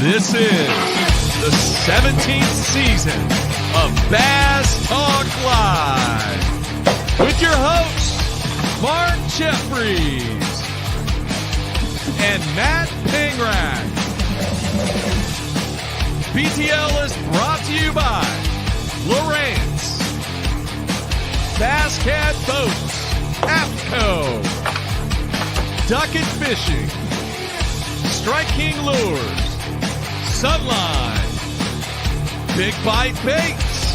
This is the 17th season of Bass Talk Live with your hosts, Mark Jeffries and Matt Pingrack. BTL is brought to you by Lawrence, Bass Cat Boats, APCO, Ducket Fishing, Strike King Lures, Sunline, Big Bite Baits,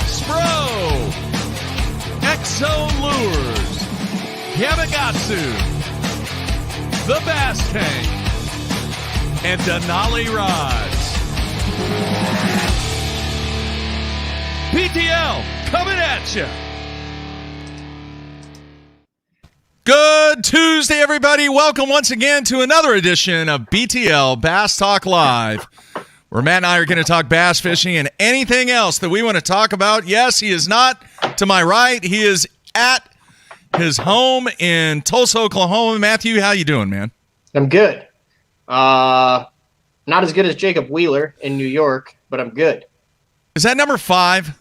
Spro, X-Zone Lures, Yamagatsu, The Bass Tank, and Denali Rods. BTL coming at you. Good Tuesday, everybody. Welcome once again to another edition of BTL Bass Talk Live, where Matt and I are going to talk bass fishing and anything else that we want to talk about. Yes, he is not to my right. He is at his home in Tulsa, Oklahoma. Matthew, how you doing, man? I'm good. Not as good as Jacob Wheeler in New York, but I'm good. Is that number 5?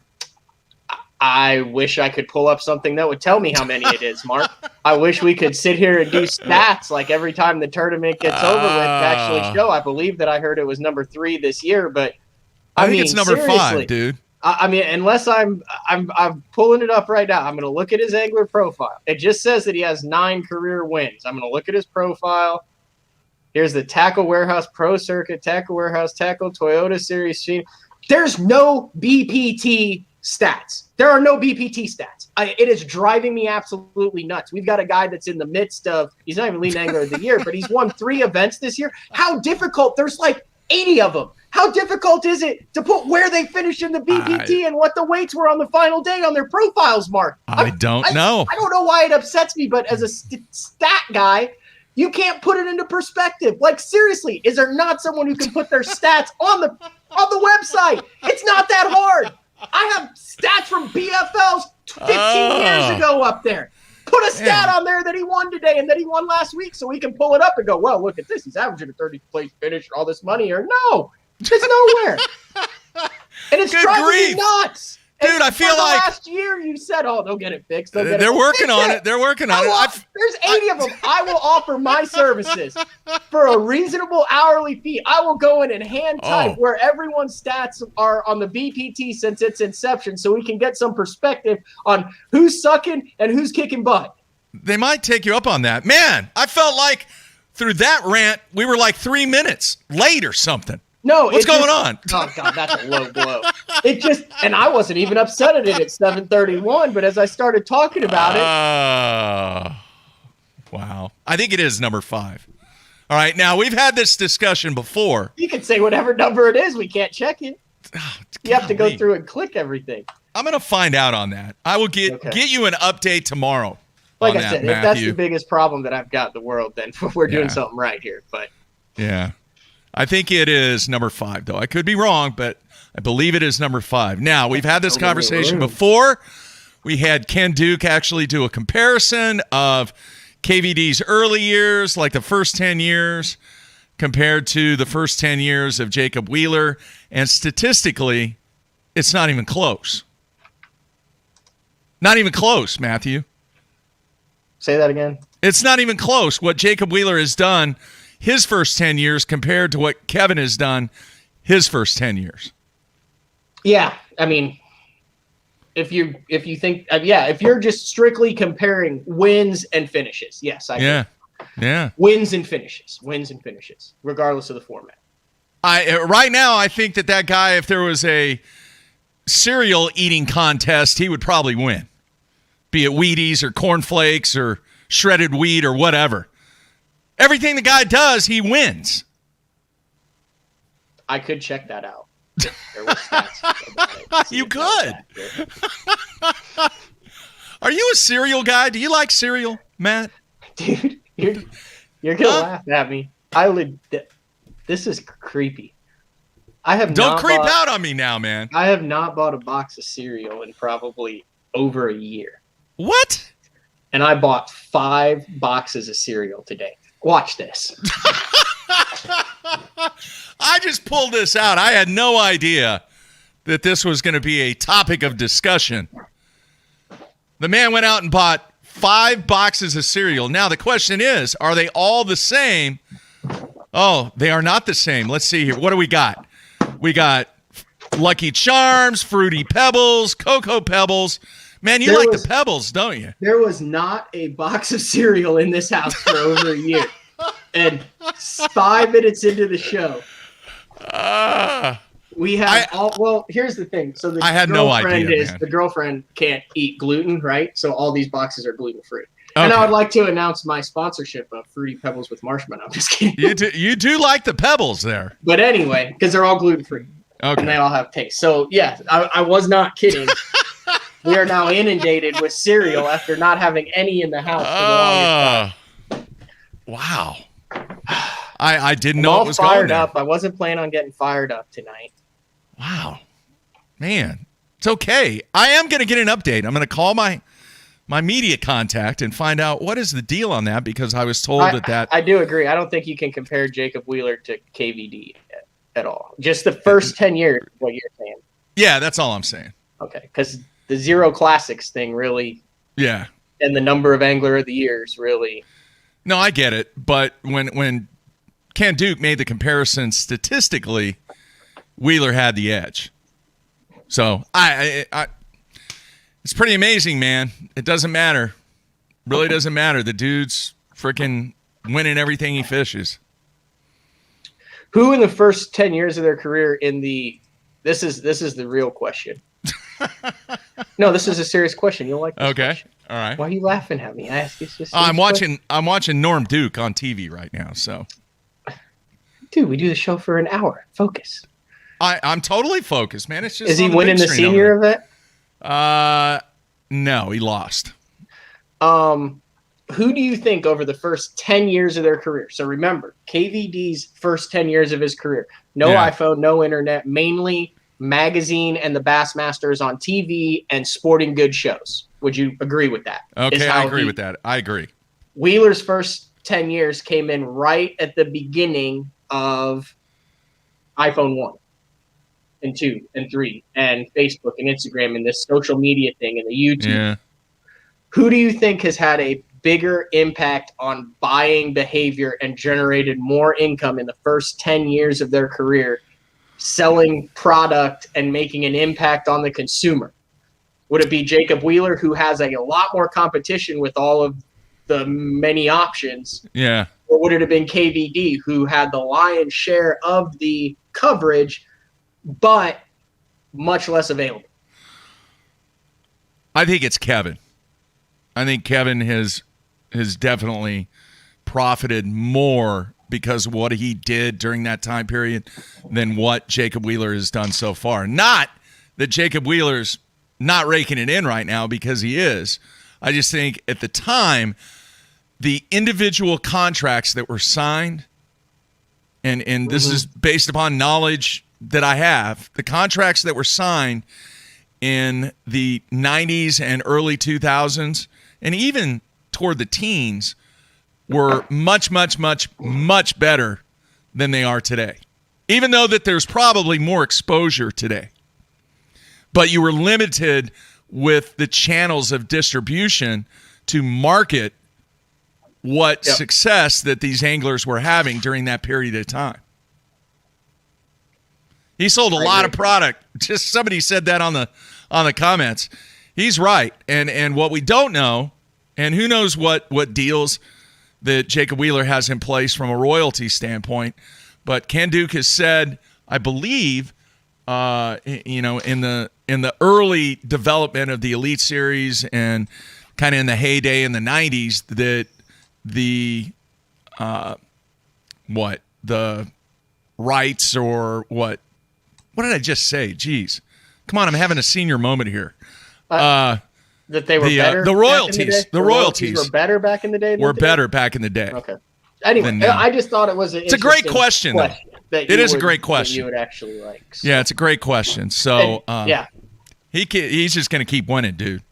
I wish I could pull up something that would tell me how many it is, Mark. I wish we could sit here and do stats like every time the tournament gets over with to actually show. I believe that I heard it was number 3 this year, but I think it's number 5, dude. I mean, unless I'm pulling it up right now. I'm going to look at his angler profile. It just says that he has 9 career wins. I'm going to look at his profile. Here's the Tackle Warehouse Pro Circuit, Tackle Warehouse, Tackle Toyota Series. There's no BPT stats. There are no BPT stats. It is driving me absolutely nuts. We've got a guy that's in the midst of, he's not even lead angler of the year, but he's won 3 events this year. How difficult? There's like 80 of them. How difficult is it to put where they finished in the BPT and what the weights were on the final day on their profiles, Mark? I don't know. I don't know why it upsets me, but as a stat guy, you can't put it into perspective. Like, seriously, is there not someone who can put their stats on the website? It's not that hard. I have stats from BFLs 15 years ago up there. Put a stat on there that he won today and that he won last week so we can pull it up and go, well, look at this. He's averaging a 30th place finish and all this money here. No, it's nowhere. And it's driving me nuts. Dude, I feel like last year you said, "Oh, they'll get it fixed." They're working on it. They're working on it. There's 80 of them. I will offer my services for a reasonable hourly fee. I will go in and hand type where everyone's stats are on the BPT since its inception, so we can get some perspective on who's sucking and who's kicking butt. They might take you up on that, man. I felt like through that rant we were like 3 minutes late or something. No, what's going on? Oh God, that's a low blow. And I wasn't even upset at it at 7:31. But as I started talking about it, wow, I think it is number 5. All right, now we've had this discussion before. You can say whatever number it is. We can't check it. You have to go through and click everything. I'm going to find out on that. I will get you an update tomorrow. Like I said, if that's the biggest problem that I've got in the world, then we're doing something right here. But yeah. I think it is number 5, though. I could be wrong, but I believe it is number 5. Now, we've had this conversation before. We had Ken Duke actually do a comparison of KVD's early years, like the first 10 years, compared to the first 10 years of Jacob Wheeler. And statistically, it's not even close. Not even close, Matthew. Say that again. It's not even close what Jacob Wheeler has done his first 10 years compared to what Kevin has done his first 10 years. Yeah, I mean, if you think, if you're just strictly comparing wins and finishes, yes, I agree. Yeah. Wins and finishes, regardless of the format. Right now, I think that guy, if there was a cereal eating contest, he would probably win, be it Wheaties or cornflakes or shredded wheat or whatever. Everything the guy does, he wins. I could check that out. There was stats about it. You could. Are you a cereal guy? Do you like cereal, Matt? Dude, you're gonna laugh at me. This is creepy. Don't creep out on me now, man. I have not bought a box of cereal in probably over a year. What? And I bought 5 boxes of cereal today. Watch this. I just pulled this out. I had no idea that this was going to be a topic of discussion. The man went out and bought 5 boxes of cereal. Now, the question is, are they all the same? Oh, they are not the same. Let's see here. What do we got? We got Lucky Charms, Fruity Pebbles, Cocoa Pebbles. Man, you like the Pebbles, don't you? There was not a box of cereal in this house for over a year. And 5 minutes into the show, we have well, here's the thing. So I had no idea, man. The girlfriend can't eat gluten, right? So all these boxes are gluten-free. Okay. And I would like to announce my sponsorship of Fruity Pebbles with Marshmallow. I'm just kidding. You do like the Pebbles there. But anyway, because they're all gluten-free. Okay. And they all have taste. So, yeah, I was not kidding. We are now inundated with cereal after not having any in the house for the longest time. Wow. I didn't know it was going fired there. up. I wasn't planning on getting fired up tonight. Wow. Man, it's okay. I am going to get an update. I'm going to call my media contact and find out what is the deal on that, because I was told that I do agree. I don't think you can compare Jacob Wheeler to KVD at all. Just the first 10 years, what you're saying. Yeah, that's all I'm saying. Okay, because the Zero Classics thing really, yeah, and the number of Angler of the Years really. No, I get it, but when Ken Duke made the comparison statistically, Wheeler had the edge. So I it's pretty amazing, man. It doesn't matter, really doesn't matter. The dude's freaking winning everything he fishes. Who in the first 10 years of their career this is the real question. No, this is a serious question. You'll like this question. All right. Why are you laughing at me? I ask you this. I'm watching Norm Duke on TV right now, so. Dude, we do the show for an hour. Focus. I'm totally focused, man. It's just. Is he winning the senior event? No, he lost. Who do you think over the first 10 years of their career? So remember, KVD's first 10 years of his career. No iPhone, no internet, mainly magazine and the Bassmasters on TV and sporting goods shows. Would you agree with that? Okay, I agree with that. I agree. Wheeler's first 10 years came in right at the beginning of iPhone 1 and 2 and 3 and Facebook and Instagram and this social media thing and the YouTube. Yeah. Who do you think has had a bigger impact on buying behavior and generated more income in the first 10 years of their career, selling product and making an impact on the consumer? Would it be Jacob Wheeler, who has a lot more competition with all of the many options? Yeah. Or would it have been KVD, who had the lion's share of the coverage, but much less available? I think it's Kevin. I think Kevin has definitely profited more because of what he did during that time period than what Jacob Wheeler has done so far. Not that Jacob Wheeler's not raking it in right now, because he is. I just think at the time, the individual contracts that were signed, and this is based upon knowledge that I have, the contracts that were signed in the 90s and early 2000s, and even toward the teens, were much, much, much, much better than they are today. Even though that there's probably more exposure today. But you were limited with the channels of distribution to market what success that these anglers were having during that period of time. He sold a lot of product. Just somebody said that on the comments. He's right. And what we don't know, and who knows what deals that Jacob Wheeler has in place from a royalty standpoint, but Ken Duke has said, I believe, in the early development of the Elite Series and kind of in the heyday in the 90s, that the rights or what did I just say? Jeez. Come on, I'm having a senior moment here. That they were better. The royalties. The royalties were better back in the day. Better back in the day. Okay. Anyway, I just thought it was it's a great question, though. It is a great question. That you would actually like. So. Yeah, it's a great question. So, he's just going to keep winning, dude.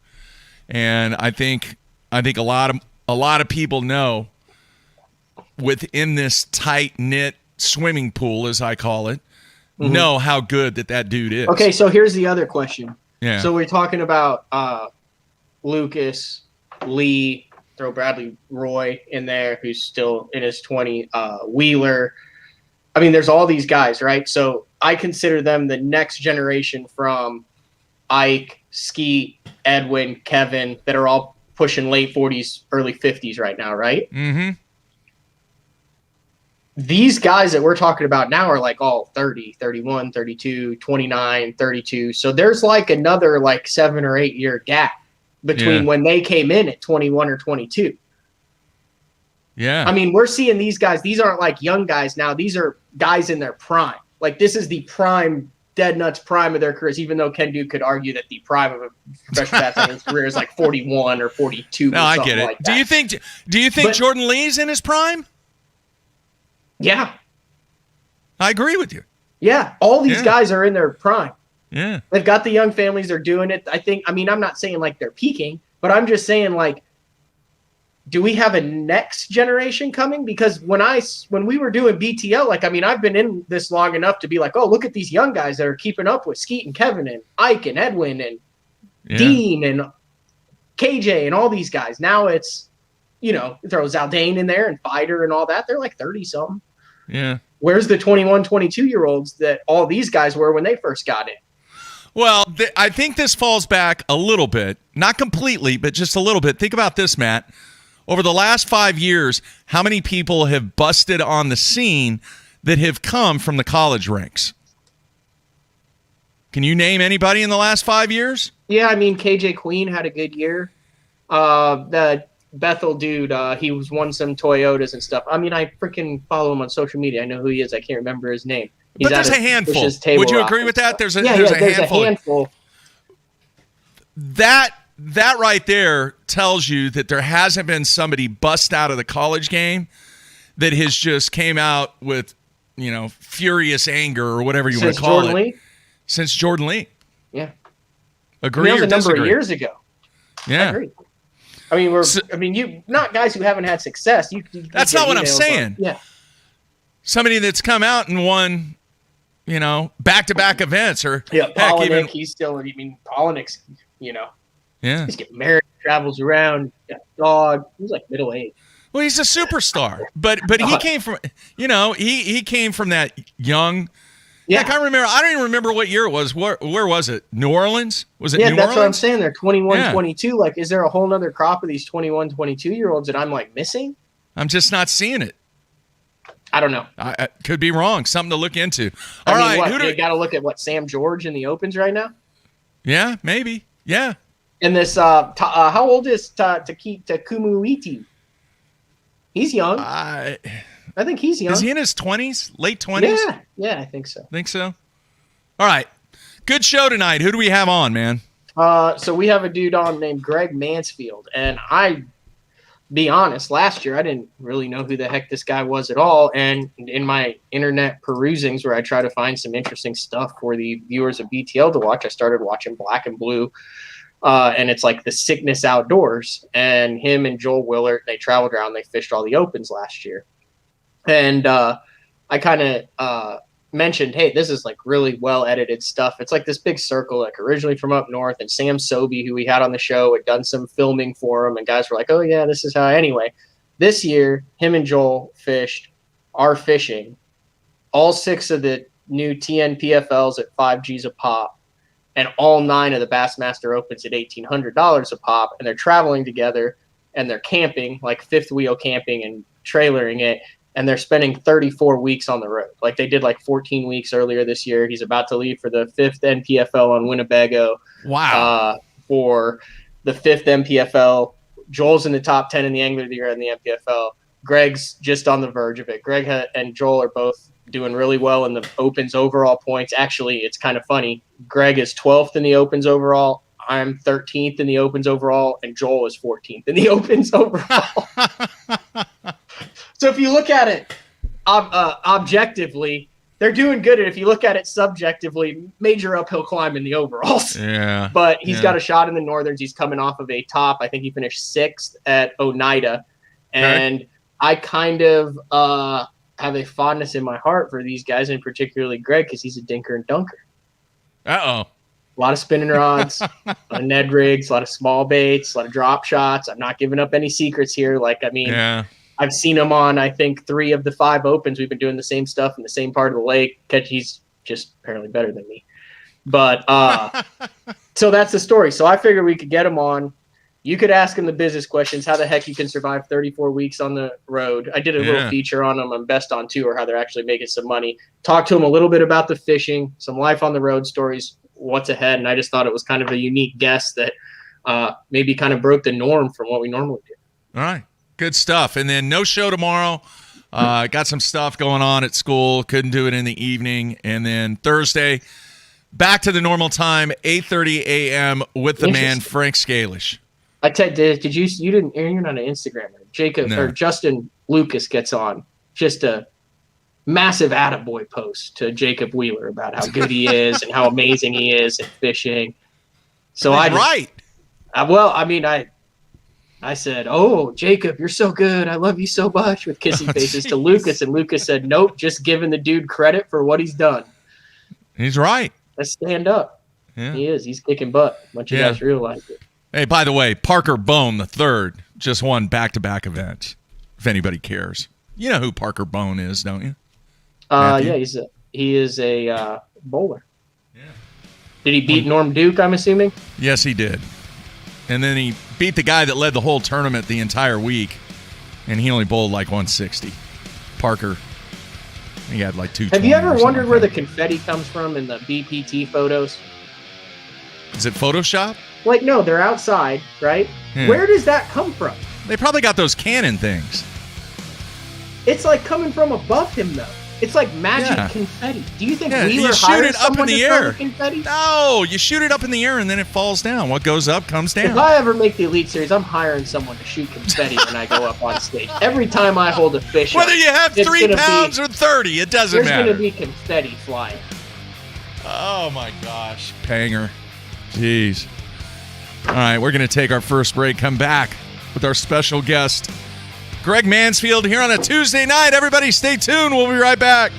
And I think a lot of people know within this tight knit swimming pool, as I call it, know how good that dude is. Okay, so here's the other question. Yeah. So we're talking about Lucas, Lee, throw Bradley Roy in there, who's still in his 20s, Wheeler. I mean, there's all these guys, right? So I consider them the next generation from Ike, Skeet, Edwin, Kevin, that are all pushing late 40s, early 50s right now, right? Mm-hmm. These guys that we're talking about now are like all 30, 31, 32, 29, 32. So there's like another like 7 or 8 year gap between when they came in at 21 or 22. Yeah. I mean, we're seeing these guys. These aren't like young guys now. These are guys in their prime. Like this is the prime, dead nuts prime of their careers, even though Ken Duke could argue that the prime of a professional basketball career is like 41 or 42. No, or I get it. like Do you think Jordan Lee's in his prime? Yeah. I agree with you. Yeah. All these guys are in their prime. Yeah. They've got the young families. They're doing it. I mean, I'm not saying like they're peaking, but I'm just saying like, do we have a next generation coming? Because when we were doing BTL, like, I mean, I've been in this long enough to be like, oh, look at these young guys that are keeping up with Skeet and Kevin and Ike and Edwin and Dean and KJ and all these guys. Now it's, throw Zaldane in there and Fighter and all that. They're like 30 something. Yeah. Where's the 21, 22-year-olds that all these guys were when they first got in? Well, I think this falls back a little bit, not completely, but just a little bit. Think about this, Matt. Over the last 5 years, how many people have busted on the scene that have come from the college ranks? Can you name anybody in the last 5 years? Yeah, I mean, KJ Queen had a good year. The Bethel dude, he won some Toyotas and stuff. I mean, I freaking follow him on social media. I know who he is. I can't remember his name. But there's a handful. Would you agree with that? There's a handful. That right there tells you that there hasn't been somebody bust out of the college game that has just came out with, furious anger or whatever you want to call it. Since Jordan Lee. Yeah. Agree or disagree? That was a number of years ago. Yeah. I agree. I mean, you not guys who haven't had success. That's not what I'm saying. Yeah. Somebody that's come out and won, back-to-back events or Polinick, he's still. I mean, Polinick's, Yeah. He's getting married, travels around, got a dog. He's like middle age. Well, he's a superstar, but he came from, he came from that young. Yeah, I don't even remember what year it was. Where was it? New Orleans? Was it New Orleans? Yeah, that's what I'm saying. They're 21, 22. Like, is there a whole other crop of these 21, 22-year-olds that I'm, like, missing? I'm just not seeing it. I don't know. I could be wrong. Something to look into. All I right. What, you got to look at, Sam George in the Opens right now? Yeah, maybe. Yeah. And this, how old is Takumuiti? He's young. I think he's young. Is he in his 20s? Late 20s? Yeah, I think so. Think so? All right. Good show tonight. Who do we have on, man? So we have a dude on named Greg Mansfield. And be honest, last year I didn't really know who the heck this guy was at all. And in my internet perusings where I try to find some interesting stuff for the viewers of BTL to watch, I started watching Black and Blue. And it's like the Sickness Outdoors. And him and Joel Willard, they traveled around. They fished all the Opens last year. And I kind of mentioned, hey, this is like really well edited stuff. It's like this big circle, like originally from up north. And Sam Sobey, who we had on the show, had done some filming for him. And guys were like, oh, yeah, this is how. Anyway, this year, him and Joel are fishing all 6 of the new TNPFLs at 5 G's a pop and all 9 of the Bassmaster Opens at $1,800 a pop. And they're traveling together and they're camping, like fifth wheel camping and trailering it. And they're spending 34 weeks on the road. Like they did like 14 weeks earlier this year. He's about to leave for the 5th NPFL on Winnebago. Wow. For the 5th NPFL. Joel's in the top 10 in the Angler of the Year in the NPFL. Greg's just on the verge of it. Greg and Joel are both doing really well in the Opens overall points. Actually, it's kind of funny. Greg is 12th in the Opens overall. I'm 13th in the Opens overall. And Joel is 14th in the Opens overall. So if you look at it objectively, they're doing good. And if you look at it subjectively, major uphill climb in the overalls. Yeah. But he's got a shot in the Northerns. He's coming off of a top. I think he finished 6th at Oneida. And I kind of have a fondness in my heart for these guys, and particularly Greg, because he's a dinker and dunker. Uh-oh. A lot of spinning rods, a lot of Ned rigs, a lot of small baits, a lot of drop shots. I'm not giving up any secrets here. I've seen him on, I think, 3 of the 5 opens. We've been doing the same stuff in the same part of the lake. He's just apparently better than me. But so that's the story. So I figured we could get him on. You could ask him the business questions, how the heck you can survive 34 weeks on the road. I did a little feature on him on Best on Tour, how they're actually making some money. Talk to him a little bit about the fishing, some life on the road stories, what's ahead. And I just thought it was kind of a unique guest that maybe kind of broke the norm from what we normally do. All right. Good stuff. And then no show tomorrow. Got some stuff going on at school. Couldn't do it in the evening. And then Thursday, back to the normal time, 8:30 a.m. with the man, Frank Scalish. I did you didn't, you're not on Instagram. Jacob or Justin Lucas gets on. Just a massive attaboy post to Jacob Wheeler about how good he is and how amazing he is at fishing. So I said, "Oh, Jacob, you're so good. I love you so much," with kissing faces to Lucas, and Lucas said, "Nope, just giving the dude credit for what he's done." He's right. Let's stand up. Yeah. He is. He's kicking butt. Once you guys realize it. Hey, by the way, Parker Bone III just won back-to-back events, if anybody cares. You know who Parker Bone is, don't you? Yeah, he is a bowler. Yeah. Did he beat Norm Duke, I'm assuming? Yes, he did. And then he beat the guy that led the whole tournament the entire week, and he only bowled like 160. Parker, he had like 220. Have you ever wondered where the confetti comes from in the BPT photos? Is it Photoshop? Like, no, they're outside, right? Yeah. Where does that come from? They probably got those Canon things. It's like coming from above him, though. It's like magic confetti. Do you think Wheeler hires someone to throw the confetti? No, you shoot it up in the air and then it falls down. What goes up comes down. If I ever make the Elite Series, I'm hiring someone to shoot confetti when I go up on stage. Every time I hold a fish whether you have 3 pounds or 30, it doesn't matter. There's going to be confetti flying. Oh, my gosh. Panger. Jeez. All right, we're going to take our first break, come back with our special guest, Greg Mansfield, here on a Tuesday night. Everybody stay tuned. We'll be right back.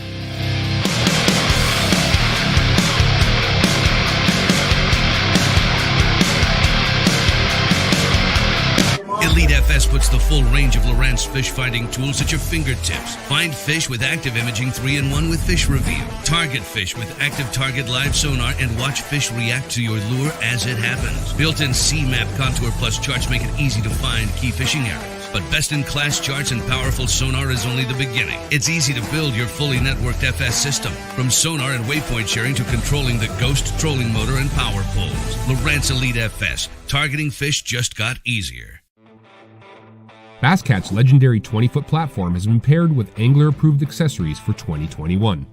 Elite FS puts the full range of Lowrance fish finding tools at your fingertips. Find fish with active imaging 3-in-1 with Fish Reveal. Target fish with active target live sonar and watch fish react to your lure as it happens. Built-in C-Map Contour Plus charts make it easy to find key fishing areas. But best-in-class charts and powerful sonar is only the beginning. It's easy to build your fully networked FS system. From sonar and waypoint sharing to controlling the Ghost trolling motor and power poles. Lowrance Elite FS. Targeting fish just got easier. Basscat's legendary 20-foot platform has been paired with angler-approved accessories for 2021.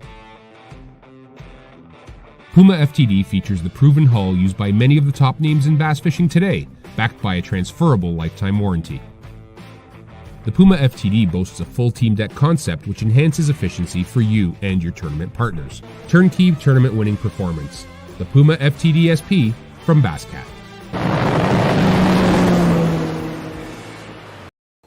Puma FTD features the proven hull used by many of the top names in bass fishing today, backed by a transferable lifetime warranty. The Puma FTD boasts a full team deck concept which enhances efficiency for you and your tournament partners. Turnkey tournament-winning performance. The Puma FTD SP from Basscat.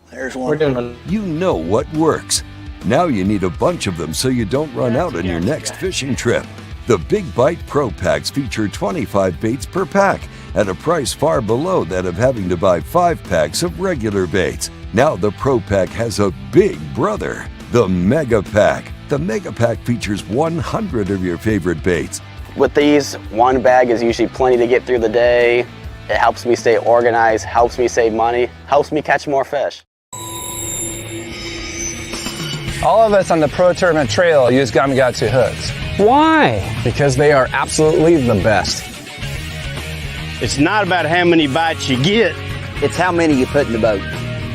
There's one. You know what works. Now you need a bunch of them so you don't run out on your next fishing trip. The Big Bite Pro Packs feature 25 baits per pack at a price far below that of having to buy 5 packs of regular baits. Now the Pro Pack has a big brother, the Mega Pack. The Mega Pack features 100 of your favorite baits. With these, one bag is usually plenty to get through the day. It helps me stay organized, helps me save money, helps me catch more fish. All of us on the Pro Tournament Trail use Gamakatsu hooks. Why? Because they are absolutely the best. It's not about how many bites you get. It's how many you put in the boat.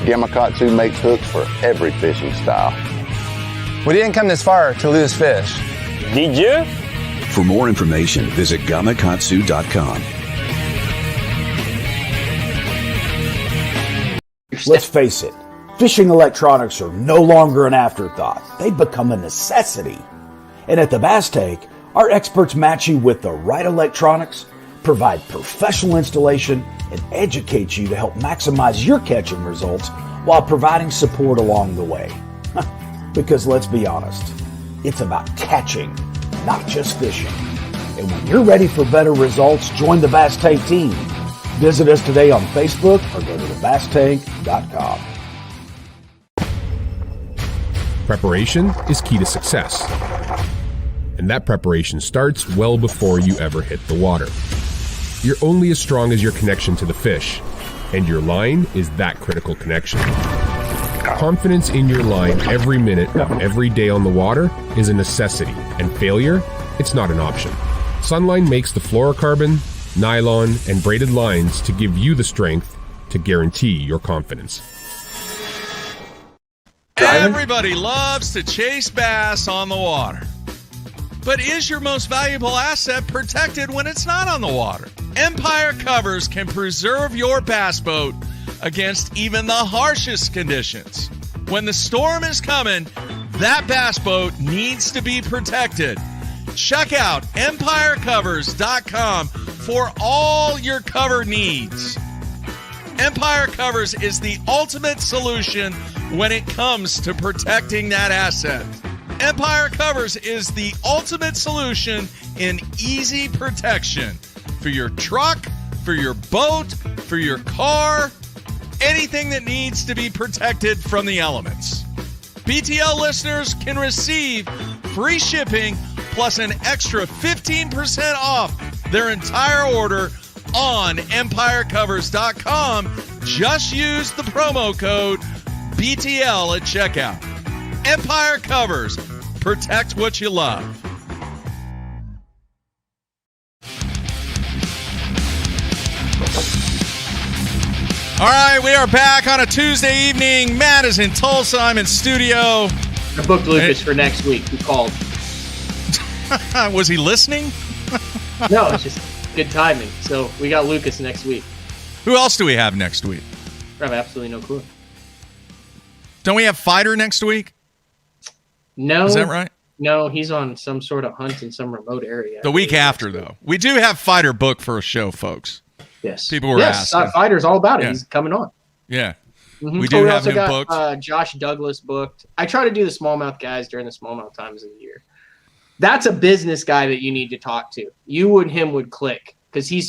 Gamakatsu makes hooks for every fishing style. We didn't come this far to lose fish. Did you? For more information, visit gamakatsu.com. Let's face it, fishing electronics are no longer an afterthought. They've become a necessity. And at the Bass Take, our experts match you with the right electronics, provide professional installation, and educate you to help maximize your catching results while providing support along the way. Because let's be honest, it's about catching, not just fishing. And when you're ready for better results, join the Bass Tank team. Visit us today on Facebook or go to thebasstank.com. Preparation is key to success. And that preparation starts well before you ever hit the water. You're only as strong as your connection to the fish, and your line is that critical connection. Confidence in your line every minute of every day on the water is a necessity, and failure, it's not an option. Sunline makes the fluorocarbon, nylon, and braided lines to give you the strength to guarantee your confidence. Everybody loves to chase bass on the water. But is your most valuable asset protected when it's not on the water? Empire Covers can preserve your bass boat against even the harshest conditions. When the storm is coming, that bass boat needs to be protected. Check out EmpireCovers.com for all your cover needs. Empire Covers is the ultimate solution when it comes to protecting that asset. Empire Covers is the ultimate solution in easy protection for your truck, for your boat, for your car, anything that needs to be protected from the elements. BTL listeners can receive free shipping plus an extra 15% off their entire order on EmpireCovers.com. Just use the promo code BTL at checkout. Empire Covers. Protect what you love. All right, we are back on a Tuesday evening. Matt is in Tulsa. I'm in studio. I booked Lucas for next week. He called. Was he listening? No, it's just good timing. So we got Lucas next week. Who else do we have next week? I have absolutely no clue. Don't we have Fighter next week? No. Is that right? No, he's on some sort of hunt in some remote area. The week after, though. We do have Fighter booked for a show, folks. Yes. People were asking. Fighter's all about it. Yeah. He's coming on. Yeah. Mm-hmm. We do have him booked. Josh Douglas booked. I try to do the smallmouth guys during the smallmouth times of the year. That's a business guy that you need to talk to. You and him would click because he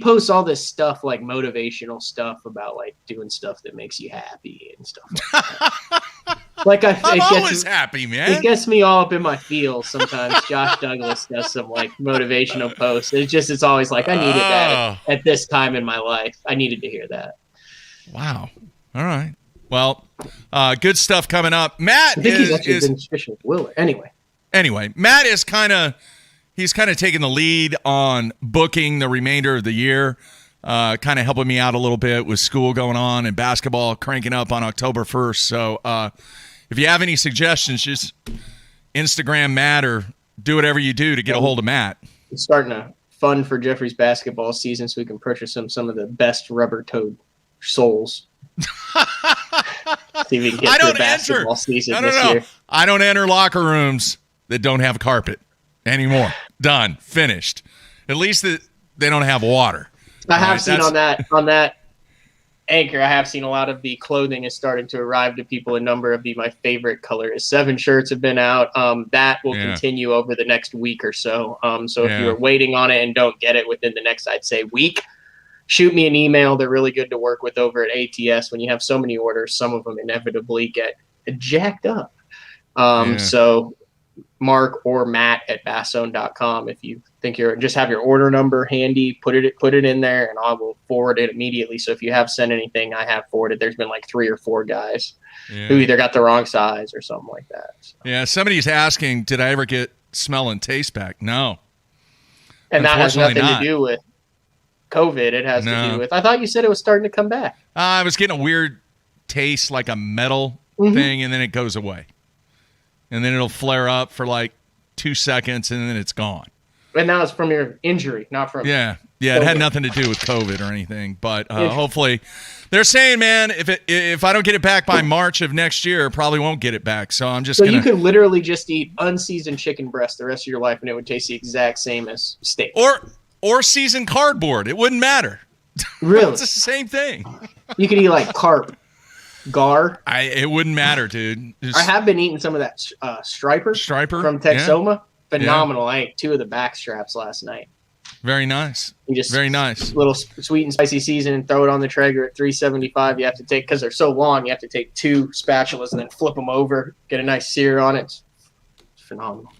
posts all this stuff like motivational stuff about like doing stuff that makes you happy and stuff like that. I'm always happy, man. It gets me all up in my feels sometimes. Josh Douglas does some like motivational posts. It's always like I needed that at this time in my life. I needed to hear that. Wow. All right. Well, good stuff coming up. Matt he's actually been fishing with Willer. Anyway, Matt is kind of taking the lead on booking the remainder of the year, kind of helping me out a little bit with school going on and basketball cranking up on October 1st. So if you have any suggestions, just Instagram Matt or do whatever you do to get a hold of Matt. It's starting to fund for Jeffrey's basketball season so we can purchase him some of the best rubber-toed soles. See if we can get through basketball season this year. I don't enter locker rooms that don't have carpet anymore. Done. Finished. At least that they don't have water. I have seen on that anchor, I have seen a lot of the clothing is starting to arrive to people. A number of my favorite colors. 7 shirts have been out. That will continue over the next week or so. So if you're waiting on it and don't get it within the next, I'd say, week, shoot me an email. They're really good to work with over at ATS. When you have so many orders, some of them inevitably get jacked up. So Mark or Matt at basszone.com. If you think just have your order number handy, put it in there and I will forward it immediately. So if you have sent anything, I have forwarded. There's been like 3 or 4 guys who either got the wrong size or something like that. So. Yeah. Somebody's asking, did I ever get smell and taste back? No. And that has nothing to do with COVID. It has to do with, I thought you said it was starting to come back. I was getting a weird taste, like a metal thing, and then it goes away. And then it'll flare up for like 2 seconds, and then it's gone. And now it's from your injury, not from COVID. It had nothing to do with COVID or anything. But hopefully, they're saying, man, if I don't get it back by March of next year, I probably won't get it back. So I'm just you could literally just eat unseasoned chicken breast the rest of your life, and it would taste the exact same as steak. Or seasoned cardboard. It wouldn't matter. Really? It's the same thing. You could eat like carp. gar. It wouldn't matter, dude. I have been eating some of that striper from Texoma. Yeah. Phenomenal. I ate 2 of the back straps last night. Very nice. Very nice. Little sweet and spicy season, throw it on the Traeger at 375. You have to take, because they're so long, you have to take 2 spatulas and then flip them over, get a nice sear on it. It's phenomenal.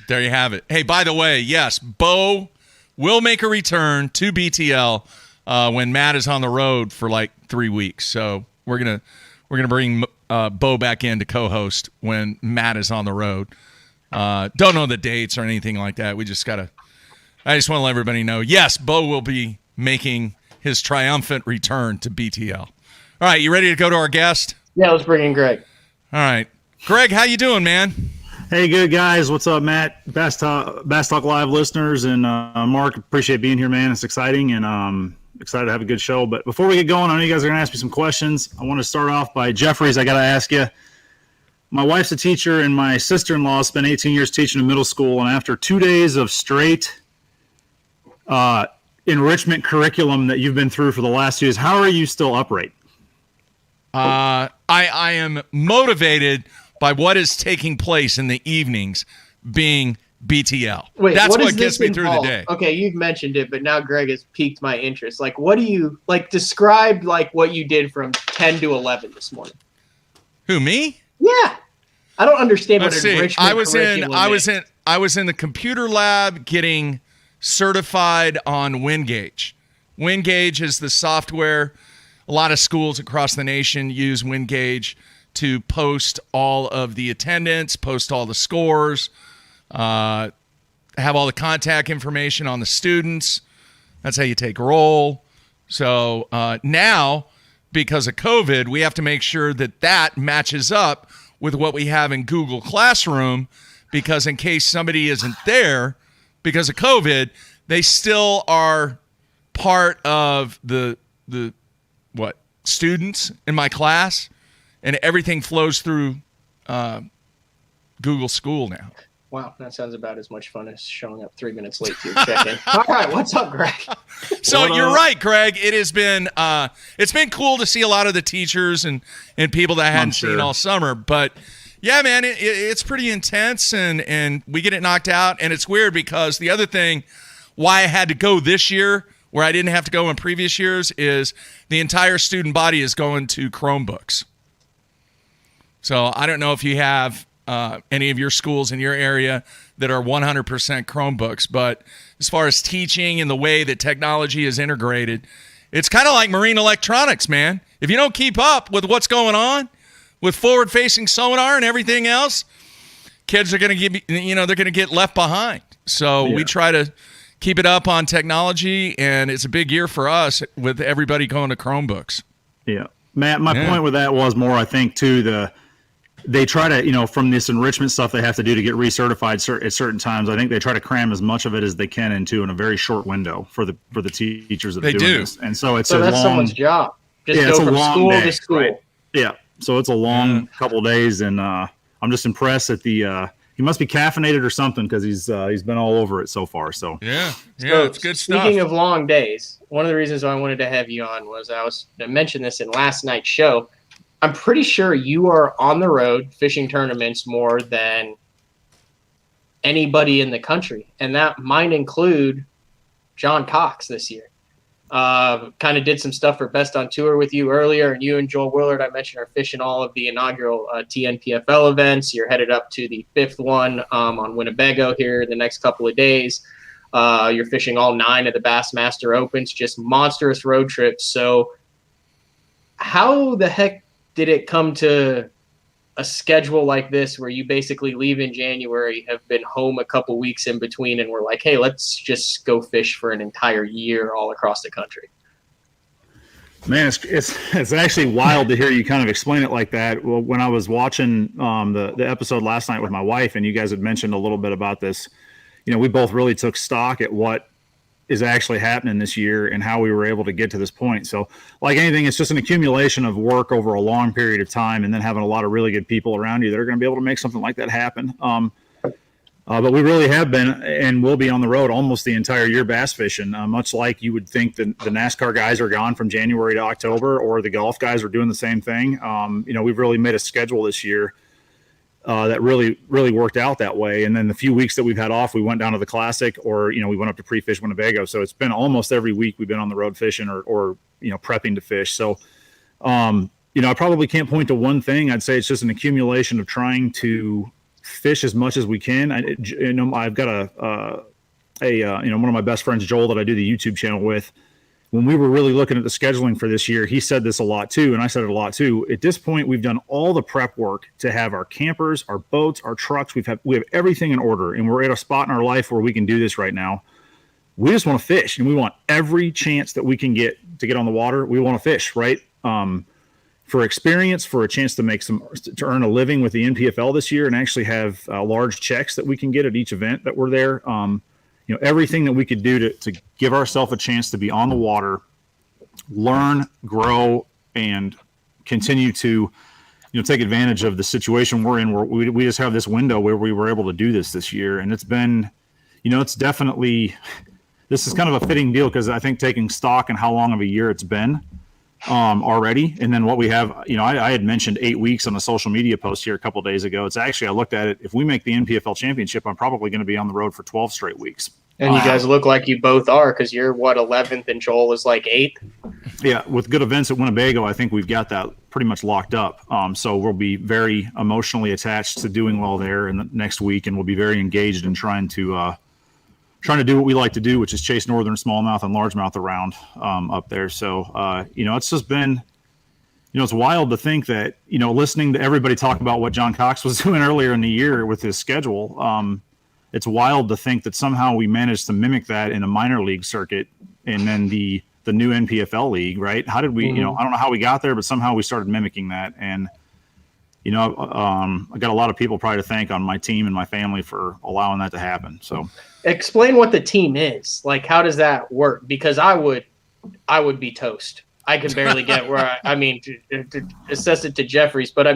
There you have it. Hey, by the way, yes, Bo will make a return to BTL when Matt is on the road for like 3 weeks. So we're gonna bring Bo back in to co-host when Matt is on the road. Don't know the dates or anything like that. I just want to let everybody know, yes, Bo will be making his triumphant return to BTL. All right, you ready to go to our guest? Yeah, let's bring in Greg. All right. Greg, how you doing, man? Hey, good, guys. What's up, Matt? Bass Talk Live listeners, and Mark, appreciate being here, man. It's exciting, and excited to have a good show. But before we get going, I know you guys are going to ask me some questions. I want to start off by Jeffries. I got to ask you. My wife's a teacher, and my sister-in-law spent 18 years teaching in middle school, and after 2 days of straight enrichment curriculum that you've been through for the last 2 years, how are you still upright? I am motivated by what is taking place in the evenings being BTL. Wait, that's what does gets this me through involve? the day. Okay, you've mentioned it, but now Greg has piqued my interest. Like, what do you describe what you did from 10 to 11 this morning? Who, me? Yeah. I don't understand Let's what see. enrichment curriculum is. I was in the computer lab getting certified on WinGauge. WinGauge is the software. A lot of schools across the nation use WinGauge to post all of the attendance, post all the scores, have all the contact information on the students. That's how you take roll. So now, because of COVID, we have to make sure that matches up with what we have in Google Classroom, because in case somebody isn't there because of COVID, they still are part of the students in my class, and everything flows through Google School now. Wow, that sounds about as much fun as showing up 3 minutes late to your check-in. All right, what's up, Greg? So you're right, Greg. It has been it's been cool to see a lot of the teachers and people that I hadn't seen all summer. But yeah, man, it's pretty intense, and we get it knocked out. And it's weird because the other thing why I had to go this year, where I didn't have to go in previous years, is the entire student body is going to Chromebooks. So I don't know if you have any of your schools in your area that are 100% Chromebooks, but as far as teaching and the way that technology is integrated, it's kind of like marine electronics, man. If you don't keep up with what's going on with forward-facing sonar and everything else, kids are going to they're going to get left behind. So we try to keep it up on technology, and it's a big year for us with everybody going to Chromebooks. Yeah. Matt, my point with that was more, I think, too, they try to, from this enrichment stuff they have to do to get recertified at certain times, I think they try to cram as much of it as they can into in a very short window for the teachers that are doing this. And so it's that's someone's job. Just go from school to school. Right? Yeah. So it's a long couple of days, and I'm just impressed that he must be caffeinated or something, because he's been all over it so far. So it's good stuff. Speaking of long days, one of the reasons I wanted to have you on was I mentioned this in last night's show. I'm pretty sure you are on the road fishing tournaments more than anybody in the country, and that might include John Cox this year. Kind of did some stuff for Best on Tour with you earlier, and you and Joel Willard, I mentioned, are fishing all of the inaugural TNPFL events. You're headed up to the 5th one on Winnebago here in the next couple of days. You're fishing all 9 of the Bassmaster Opens, just monstrous road trips. So how the heck did it come to a schedule like this where you basically leave in January, have been home a couple weeks in between, and we're like, hey, let's just go fish for an entire year all across the country? Man, it's actually wild to hear you kind of explain it like that. Well, when I was watching the episode last night with my wife, and you guys had mentioned a little bit about this, we both really took stock at what is actually happening this year and how we were able to get to this point. So like anything, it's just an accumulation of work over a long period of time, and then having a lot of really good people around you that are going to be able to make something like that happen. But we really have been and will be on the road almost the entire year bass fishing, much like you would think the NASCAR guys are gone from January to October, or the golf guys are doing the same thing. We've really made a schedule this year that really worked out that way. And then the few weeks that we've had off, we went down to the Classic, or we went up to Pre-Fish Winnebago. So it's been almost every week we've been on the road fishing or prepping to fish. So I probably can't point to one thing. I'd say it's just an accumulation of trying to fish as much as we can. I've got one of my best friends, Joel, that I do the YouTube channel with. When we were really looking at the scheduling for this year, he said this a lot too, and I said it a lot too. At this point, we've done all the prep work to have our campers, our boats, our trucks. We have everything in order, and we're at a spot in our life where we can do this right now. We just want to fish, and we want every chance that we can get to get on the water. We want to fish, right? For experience, for a chance to earn a living with the NPFL this year, and actually have large checks that we can get at each event that we're there. Everything that we could do to give ourselves a chance to be on the water, learn, grow, and continue to, take advantage of the situation we're in, where we just have this window where we were able to do this year. And it's been, it's definitely, this is kind of a fitting deal, because I think taking stock in how long of a year it's been already. And then what we have, I had mentioned 8 weeks on a social media post here a couple of days ago. It's actually, I looked at it. If we make the NPFL championship, I'm probably going to be on the road for 12 straight weeks. And you guys look like you both are, because you're 11th and Joel is like 8th. Yeah. With good events at Winnebago, I think we've got that pretty much locked up. So we'll be very emotionally attached to doing well there in the next week. And we'll be very engaged in trying to do what we like to do, which is chase northern smallmouth and largemouth around up there. So, it's just been, it's wild to think that, listening to everybody talk about what John Cox was doing earlier in the year with his schedule, it's wild to think that somehow we managed to mimic that in a minor league circuit and then the new NPFL league, right? How did we, I don't know how we got there, but somehow we started mimicking that. And, I got a lot of people probably to thank on my team and my family for allowing that to happen. So explain what the team is. Like, how does that work? Because I would be toast. I could barely get where to assess it to Jeffries, but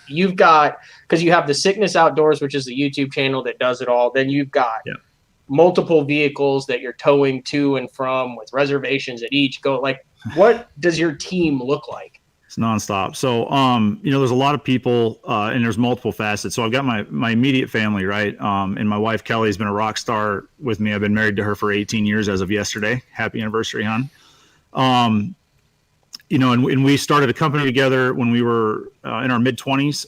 you've got, because you have the Sickness Outdoors, which is the YouTube channel that does it all. Then you've got multiple vehicles that you're towing to and from with reservations at each go. Like, what does your team look like? It's nonstop. So, there's a lot of people and there's multiple facets. So I've got my immediate family, right? And my wife, Kelly, has been a rock star with me. I've been married to her for 18 years as of yesterday. Happy anniversary, hon. And we started a company together when we were in our mid-20s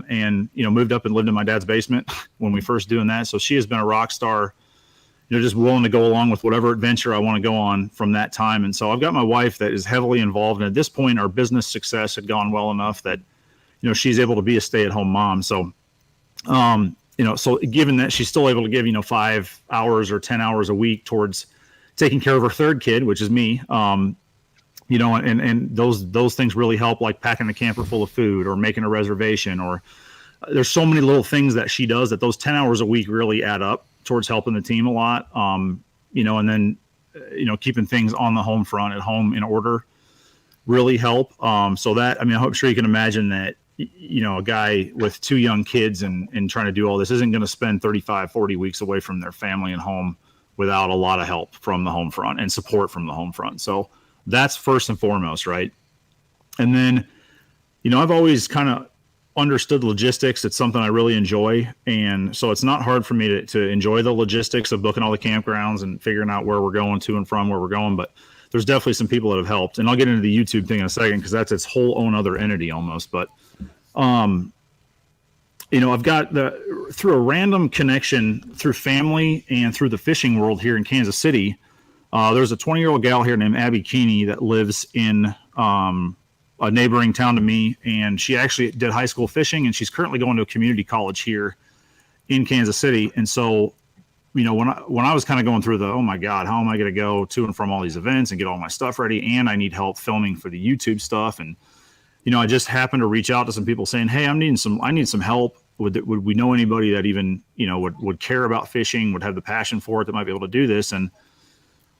and moved up and lived in my dad's basement when we first doing that. So she has been a rock star, just willing to go along with whatever adventure I want to go on from that time. And so I've got my wife that is heavily involved. And at this point, our business success had gone well enough that, she's able to be a stay-at-home mom. So, so given that she's still able to give, 5 hours or 10 hours a week towards taking care of her third kid, which is me, and those things really help, like packing the camper full of food or making a reservation, or there's so many little things that she does that those 10 hours a week really add up towards helping the team a lot. And then, keeping things on the home front at home in order really help. So that, I'm sure you can imagine that, a guy with 2 young kids and trying to do all this isn't going to spend 35, 40 weeks away from their family and home without a lot of help from the home front and support from the home front. So that's first and foremost, right? And then, I've always kind of understood logistics. It's something I really enjoy. And so it's not hard for me to enjoy the logistics of booking all the campgrounds and figuring out where we're going to and from where we're going. But there's definitely some people that have helped. And I'll get into the YouTube thing in a second, because that's its whole own other entity almost. But, I've got through a random connection through family and through the fishing world here in Kansas City, there's a 20-year-old gal here named Abby Keeney that lives in a neighboring town to me, and she actually did high school fishing, and she's currently going to a community college here in Kansas City. And so, when I was kind of going through oh my God, how am I going to go to and from all these events and get all my stuff ready? And I need help filming for the YouTube stuff. And, I just happened to reach out to some people saying, hey, I need some help. Would we know anybody that even, would care about fishing, would have the passion for it, that might be able to do this? And,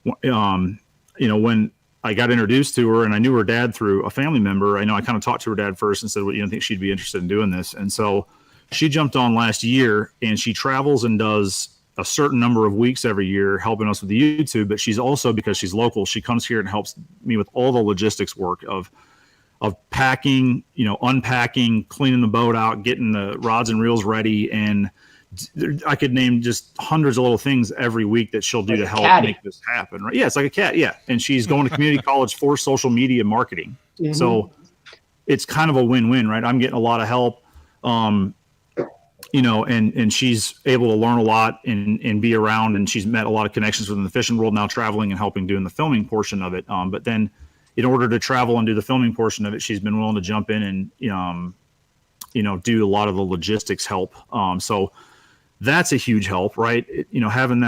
when I got introduced to her and I knew her dad through a family member, I kind of talked to her dad first and said, well, think she'd be interested in doing this. And so she jumped on last year, and she travels and does a certain number of weeks every year helping us with the YouTube. But she's also, because she's local, she comes here and helps me with all the logistics work of packing, unpacking, cleaning the boat out, getting the rods and reels ready. And I could name just hundreds of little things every week that she'll do to help make this happen. Right? Yeah, it's like a cat. Yeah. And she's going to community college for social media marketing. Mm-hmm. So it's kind of a win-win, right? I'm getting a lot of help, and she's able to learn a lot and be around, and she's met a lot of connections within the fishing world now, traveling and helping doing the filming portion of it. But then in order to travel and do the filming portion of it, she's been willing to jump in and, do a lot of the logistics help. So that's a huge help, right? Having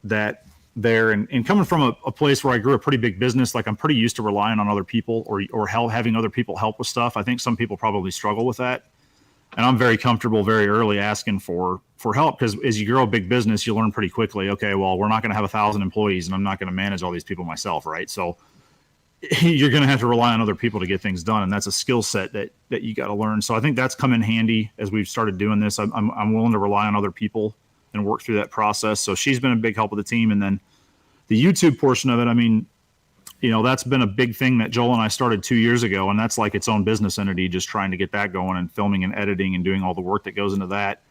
that there and coming from a place where I grew a pretty big business, like I'm pretty used to relying on other people or having other people help with stuff. I think some people probably struggle with that. And I'm very comfortable very early asking for help, because as you grow a big business, you learn pretty quickly, okay, well, we're not going to have 1,000 employees and I'm not going to manage all these people myself, right? So you're going to have to rely on other people to get things done. And that's a skill set that you got to learn. So I think that's come in handy as we've started doing this. I'm willing to rely on other people and work through that process. So she's been a big help with the team. And then the YouTube portion of it, that's been a big thing that Joel and I started 2 years ago. And that's like its own business entity, just trying to get that going and filming and editing and doing all the work that goes into that.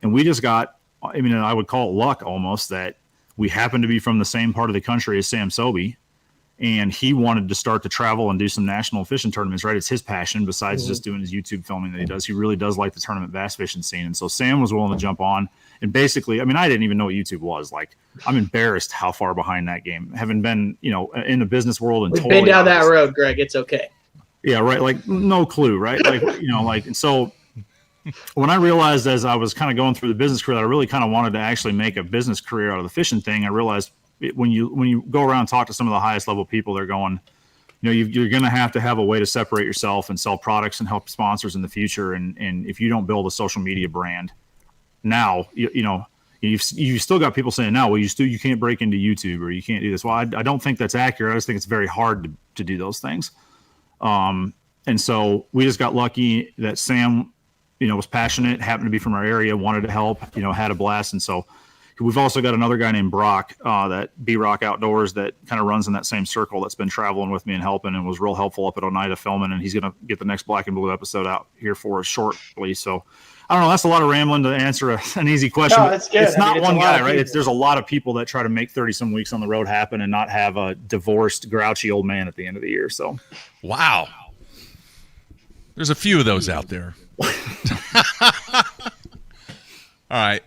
And we just got, I would call it luck almost, that we happen to be from the same part of the country as Sam Sobey. And he wanted to start to travel and do some national fishing tournaments, right? It's his passion besides just doing his YouTube filming that he does. He really does like the tournament bass fishing scene. And so Sam was willing to jump on. And basically, I didn't even know what YouTube was. Like, I'm embarrassed how far behind that game. Having been, in the business world and we've been down that road, Greg. It's okay. Yeah, right. Like, no clue, right? Like, and so when I realized as I was kind of going through the business career that I really kind of wanted to actually make a business career out of the fishing thing, I realized when you go around and talk to some of the highest level people, they're going, you're going to have a way to separate yourself and sell products and help sponsors in the future. And if you don't build a social media brand now, you've still got people saying now, well, you can't break into YouTube or you can't do this. Well, I don't think that's accurate. I just think it's very hard to do those things. And so we just got lucky that Sam, was passionate, happened to be from our area, wanted to help, had a blast. And so we've also got another guy named Brock, that B-Rock Outdoors, that kind of runs in that same circle, that's been traveling with me and helping and was real helpful up at Oneida filming. And he's going to get the next Black and Blue episode out here for us shortly. So I don't know. That's a lot of rambling to answer an easy question. No, that's good. It's not one guy, right? There's a lot of people that try to make 30-some weeks on the road happen and not have a divorced, grouchy old man at the end of the year. So, wow. There's a few of those out there. All right.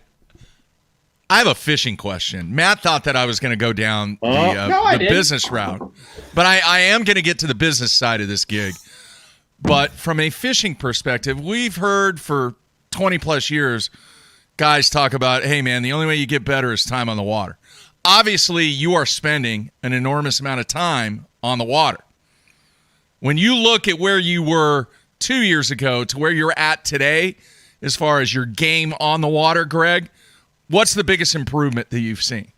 I have a fishing question. Matt thought that I was going to go down the business route, but I am going to get to the business side of this gig. But from a fishing perspective, we've heard for 20 plus years guys talk about, hey man, the only way you get better is time on the water. Obviously, you are spending an enormous amount of time on the water. When you look at where you were 2 years ago to where you're at today, as far as your game on the water, Greg, what's the biggest improvement that you've seen?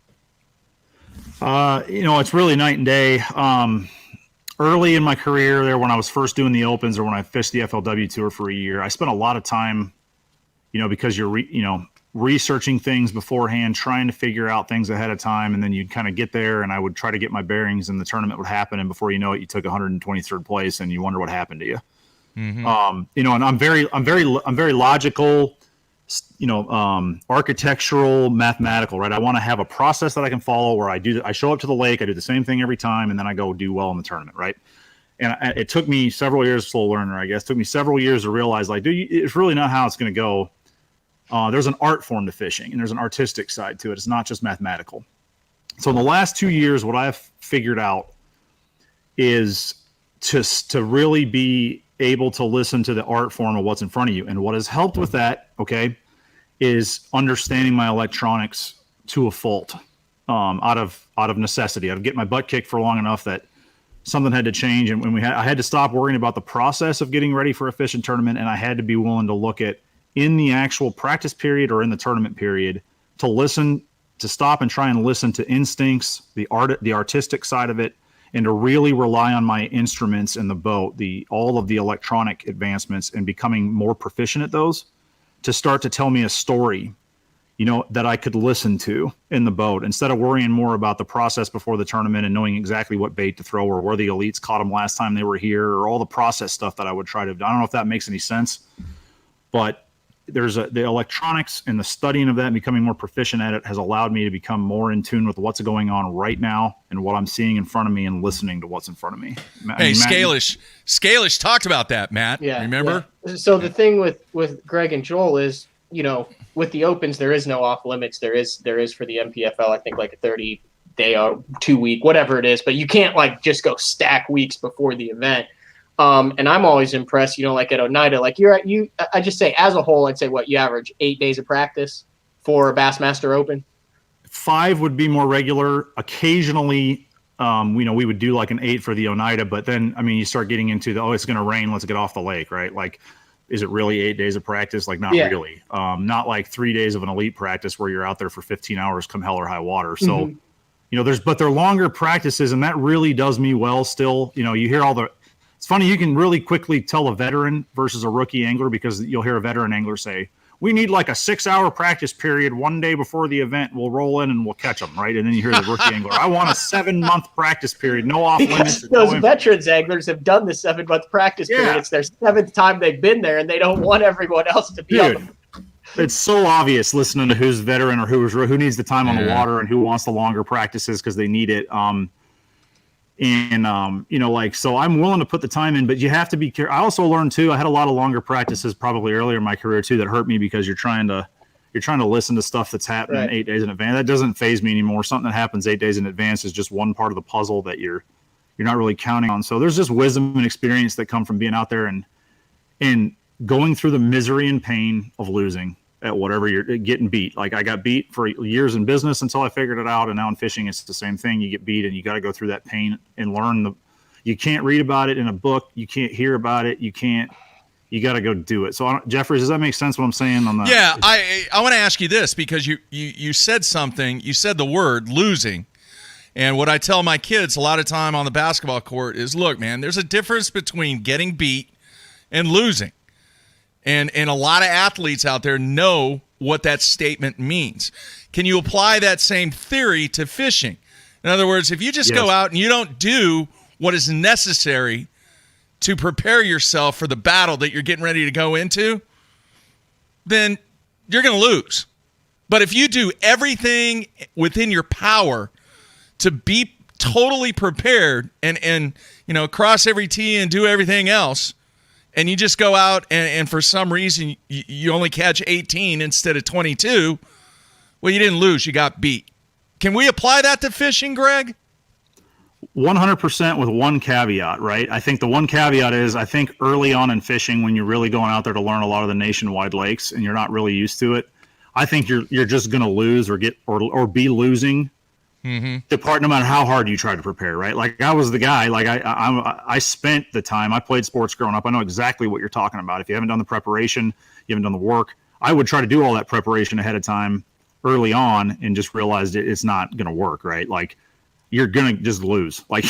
It's really night and day. Early in my career there, when I was first doing the Opens or when I fished the FLW Tour for a year, I spent a lot of time, because you're, researching things beforehand, trying to figure out things ahead of time. And then you'd kind of get there and I would try to get my bearings and the tournament would happen. And before you know it, you took 123rd place and you wonder what happened to you. Mm-hmm. And I'm very logical, architectural, mathematical, right? I want to have a process that I can follow where I show up to the lake, I do the same thing every time, and then I go do well in the tournament, right? And it took me several years, slow learner, I guess. It took me several years to realize, like, it's really not how it's going to go. There's an art form to fishing, and there's an artistic side to it. It's not just mathematical. So in the last 2 years, what I've figured out is to really be able to listen to the art form of what's in front of you. And what has helped with that, okay, is understanding my electronics to a fault, out of necessity. I'd get my butt kicked for long enough that something had to change. And I had to stop worrying about the process of getting ready for a fishing tournament. And I had to be willing to look at, in the actual practice period or in the tournament period, to stop and try and listen to instincts, the artistic side of it, and to really rely on my instruments in the boat, all of the electronic advancements, and becoming more proficient at those, to start to tell me a story, that I could listen to in the boat instead of worrying more about the process before the tournament and knowing exactly what bait to throw or where the elites caught them last time they were here or all the process stuff that I would try to do. I don't know if that makes any sense, but the electronics and the studying of that and becoming more proficient at it has allowed me to become more in tune with what's going on right now and what I'm seeing in front of me and listening to what's in front of me. Hey, Scalish talked about that, Matt. Yeah. Remember? Yeah. So the thing with Greg and Joel is, with the Opens, there is no off limits. There is for the NPFL, I think like a 30-day or 2-week, whatever it is, but you can't like just go stack weeks before the event. And I'm always impressed, like at Oneida, like I just say as a whole, I'd say what you average 8 days of practice for a Bassmaster Open. 5 would be more regular. Occasionally, we would do like an 8 for the Oneida, but then, you start getting into it's going to rain. Let's get off the lake, right? Like, is it really 8 days of practice? Like, not really. Not like 3 days of an elite practice where you're out there for 15 hours come hell or high water. So, but they're longer practices, and that really does me well still. You hear it's funny, you can really quickly tell a veteran versus a rookie angler because you'll hear a veteran angler say, we need like a 6-hour practice period 1 day before the event. We'll roll in and we'll catch them, right? And then you hear the rookie angler, I want a 7-month practice period, no off limits. Those veterans anglers have done the 7-month practice period. It's their 7th time they've been there, and they don't want everyone else to be on. It's so obvious listening to who's veteran or who needs the time on the water and who wants the longer practices because they need it. So I'm willing to put the time in, but you have to be careful. I also learned too, I had a lot of longer practices probably earlier in my career too, that hurt me because you're trying to listen to stuff that's happening 8 days in advance. That doesn't faze me anymore. Something that happens 8 days in advance is just one part of the puzzle that you're not really counting on. So there's just wisdom and experience that come from being out there and going through the misery and pain of losing at whatever you're getting beat. Like I got beat for years in business until I figured it out. And now in fishing, it's the same thing. You get beat and you got to go through that pain and learn you can't read about it in a book. You can't hear about it. You got to go do it. So Jeffrey, does that make sense what I'm saying on that? Yeah. I want to ask you this because you said something, you said the word losing. And what I tell my kids a lot of time on the basketball court is, look, man, there's a difference between getting beat and losing. And a lot of athletes out there know what that statement means. Can you apply that same theory to fishing? In other words, if you just go out and you don't do what is necessary to prepare yourself for the battle that you're getting ready to go into, then you're going to lose. But if you do everything within your power to be totally prepared and cross every T and do everything else, and you just go out and for some reason you only catch 18 instead of 22, well, you didn't lose. You got beat. Can we apply that to fishing, Greg? 100% with one caveat, right? I think the one caveat is I think early on in fishing when you're really going out there to learn a lot of the nationwide lakes and you're not really used to it, I think you're just going to lose or be losing the part no matter how hard you try to prepare, right? Like I was the guy, like I spent the time, I played sports growing up. I know exactly what you're talking about. If you haven't done the preparation, you haven't done the work, I would try to do all that preparation ahead of time early on and just realized it's not going to work, right? Like you're going to just lose. Like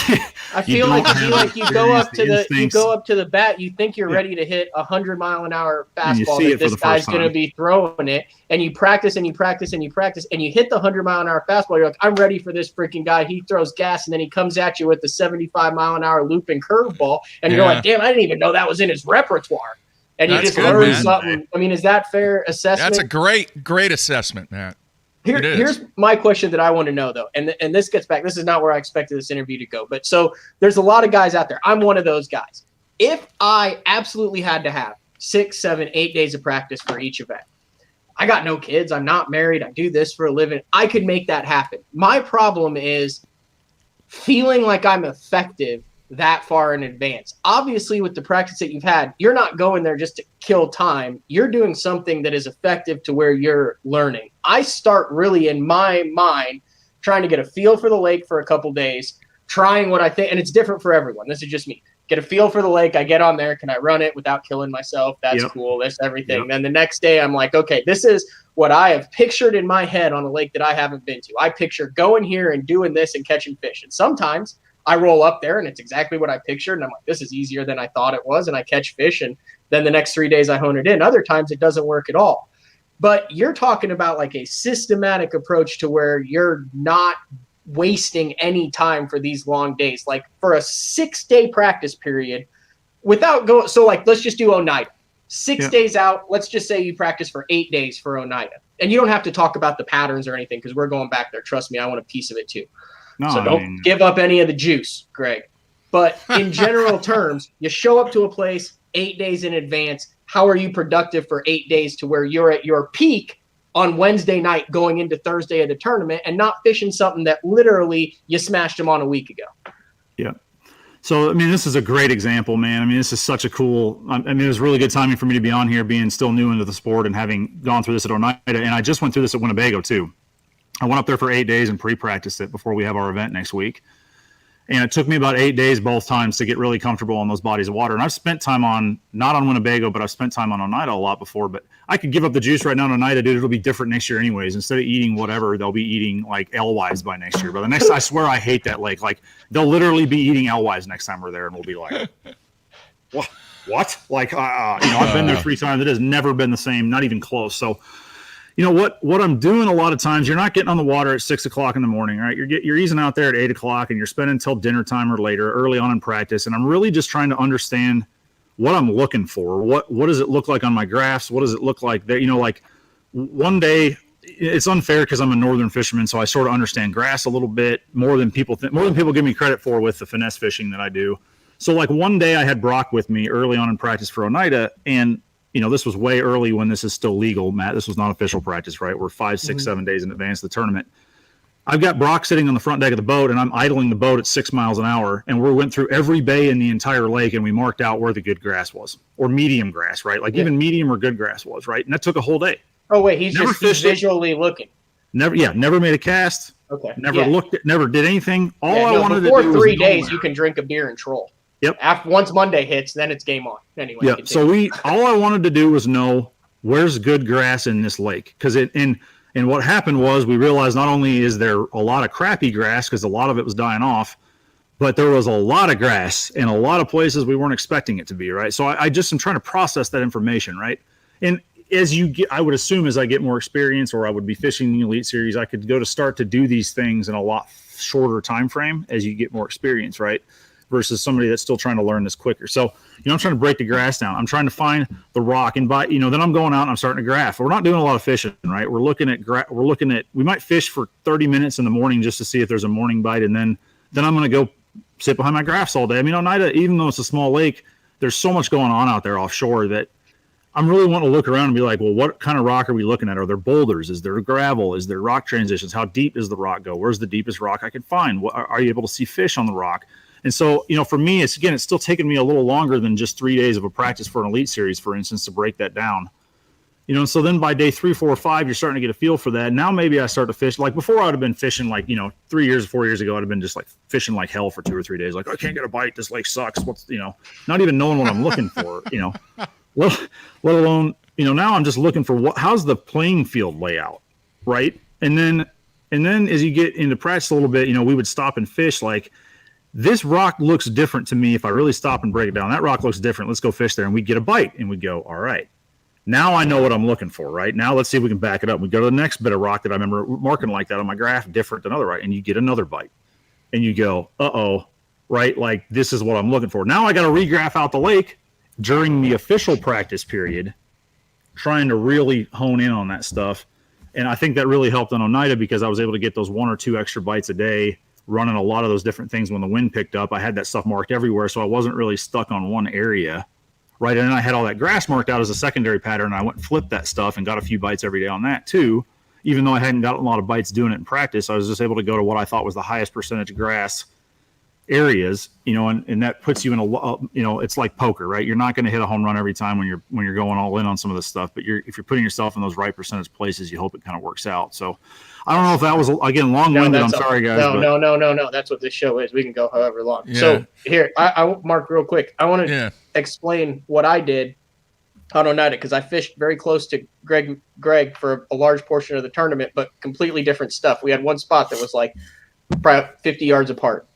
I feel like you go up to the bat, you think you're ready to hit 100-mile-an-hour fastball that this guy's going to be throwing it, and you practice and you practice and you practice, and you hit the 100-mile-an-hour fastball. You're like, I'm ready for this freaking guy. He throws gas, and then he comes at you with the 75-mile-an-hour looping curveball, and you're like, damn, I didn't even know that was in his repertoire. And you just learn something. I mean, is that fair assessment? That's a great assessment, Matt. Here's my question that I want to know, though, and this gets back. This is not where I expected this interview to go, but so there's a lot of guys out there. I'm one of those guys. If I absolutely had to have 6, 7, 8 days of practice for each event, I got no kids. I'm not married. I do this for a living. I could make that happen. My problem is feeling like I'm effective that far in advance. Obviously, with the practice that you've had, you're not going there just to kill time. You're doing something that is effective to where you're learning. I start really in my mind trying to get a feel for the lake for a couple days, trying what I think, and it's different for everyone. This is just me. Get a feel for the lake. I get on there. Can I run it without killing myself? That's cool. That's everything. Then the next day I'm like, okay, this is what I have pictured in my head on a lake that I haven't been to. I picture going here and doing this and catching fish. And sometimes I roll up there and it's exactly what I pictured. And I'm like, this is easier than I thought it was. And I catch fish and Then the next 3 days I hone it in. Other times it doesn't work at all. But you're talking about like a systematic approach to where you're not wasting any time for these long days. Like for a 6-day practice period without going, so like, let's just do Oneida. 6 days out, let's just say you practice for 8 days for Oneida. And you don't have to talk about the patterns or anything because we're going back there. Trust me, I want a piece of it too. No, so don't give up any of the juice, Greg. But in general terms, you show up to a place 8 days in advance. How are you productive for 8 days to where you're at your peak on Wednesday night going into Thursday of the tournament and not fishing something that literally you smashed them on a week ago? Yeah. So, I mean, this is a great example, man. I mean, this is such a cool, I mean, it was really good timing for me to be on here, being still new into the sport and having gone through this at Oneida. And I just went through this at Winnebago too. I went up there for 8 days and pre-practiced it before we have our event next week. And it took me about 8 days both times to get really comfortable on those bodies of water. And I've spent time on, not on Winnebago, but I've spent time on Oneida a lot before. But I could give up the juice right now on Oneida, dude. It'll be different next year anyways. Instead of eating whatever, they'll be eating like alewives by next year. But the next, I swear I hate that lake. Like they'll literally be eating alewives next time we're there. And we'll be like, what? Like, I've been there 3 times. It has never been the same, not even close. So, you know what I'm doing a lot of times, you're not getting on the water at 6 o'clock in the morning, right? You're easing out there at 8 o'clock and you're spending until dinner time or later, early on in practice. And I'm really just trying to understand what I'm looking for. What does it look like on my graphs? What does it look like there? You know, like one day, it's unfair because I'm a northern fisherman, so I sort of understand grass a little bit more than people give me credit for with the finesse fishing that I do. So like one day I had Brock with me early on in practice for Oneida, and you know, this was way early when this is still legal, Matt. This was not official practice, right? We're 5, 6, 7 days in advance of the tournament. I've got Brock sitting on the front deck of the boat, and I'm idling the boat at 6 miles an hour. And we went through every bay in the entire lake, and we marked out where the good grass was, or medium grass, right? Like even medium or good grass was, right? And that took a whole day. Oh, wait, he's visually looking. Never made a cast. Okay. Never did anything. All I wanted to do was before 3 days, you can drink a beer and troll. Yep. Once Monday hits, then it's game on. Anyway. Yeah. So all I wanted to do was know where's good grass in this lake, because and what happened was we realized not only is there a lot of crappy grass because a lot of it was dying off, but there was a lot of grass in a lot of places we weren't expecting it to be, right? So I just am trying to process that information, right? And as I would assume as I get more experience, or I would be fishing the Elite Series, I could start to do these things in a lot shorter time frame as you get more experience, right? Versus somebody that's still trying to learn this quicker. So, I'm trying to break the grass down. I'm trying to find the rock, and then I'm going out and I'm starting to graph. We're not doing a lot of fishing, right? We're looking at, we might fish for 30 minutes in the morning just to see if there's a morning bite. And then I'm going to go sit behind my graphs all day. I mean, Oneida, even though it's a small lake, there's so much going on out there offshore that I'm really wanting to look around and be like, well, what kind of rock are we looking at? Are there boulders? Is there gravel? Is there rock transitions? How deep does the rock go? Where's the deepest rock I can find? Are you able to see fish on the rock? And so, for me, it's still taking me a little longer than just 3 days of a practice for an Elite Series, for instance, to break that down. So then by day 3, 4, 5, you're starting to get a feel for that. Now maybe I start to fish. Like before, I would have been fishing 4 years ago, I'd have been just like fishing like hell for 2 or 3 days. Like, I can't get a bite. This lake sucks. Not even knowing what I'm looking for, let alone, now I'm just looking for how's the playing field layout, right? And then as you get into practice a little bit, we would stop and fish like, this rock looks different to me. If I really stop and break it down, that rock looks different. Let's go fish there. And we'd get a bite and we'd go, all right, now I know what I'm looking for, right? Now let's see if we can back it up. We go to the next bit of rock that I remember marking like that on my graph, different than other, right? And you get another bite and you go, right? Like this is what I'm looking for. Now I got to regraph out the lake during the official practice period, trying to really hone in on that stuff. And I think that really helped on Oneida because I was able to get those 1 or 2 extra bites a day, running a lot of those different things when the wind picked up. I had that stuff marked everywhere, so I wasn't really stuck on one area, right? And then I had all that grass marked out as a secondary pattern, and I went and flipped that stuff and got a few bites every day on that too. Even though I hadn't gotten a lot of bites doing it in practice, I was just able to go to what I thought was the highest percentage grass areas, and that puts you in it's like poker, right? You're not going to hit a home run every time when you're going all in on some of this stuff, but if you're putting yourself in those right percentage places, you hope it kind of works out. So I don't know if that was, again, long-winded. I'm sorry, guys. No. That's what this show is. We can go however long. Yeah. So here, I Mark, real quick. I want to explain what I did on Oneida because I fished very close to Greg for a large portion of the tournament, but completely different stuff. We had one spot that was like probably 50 yards apart.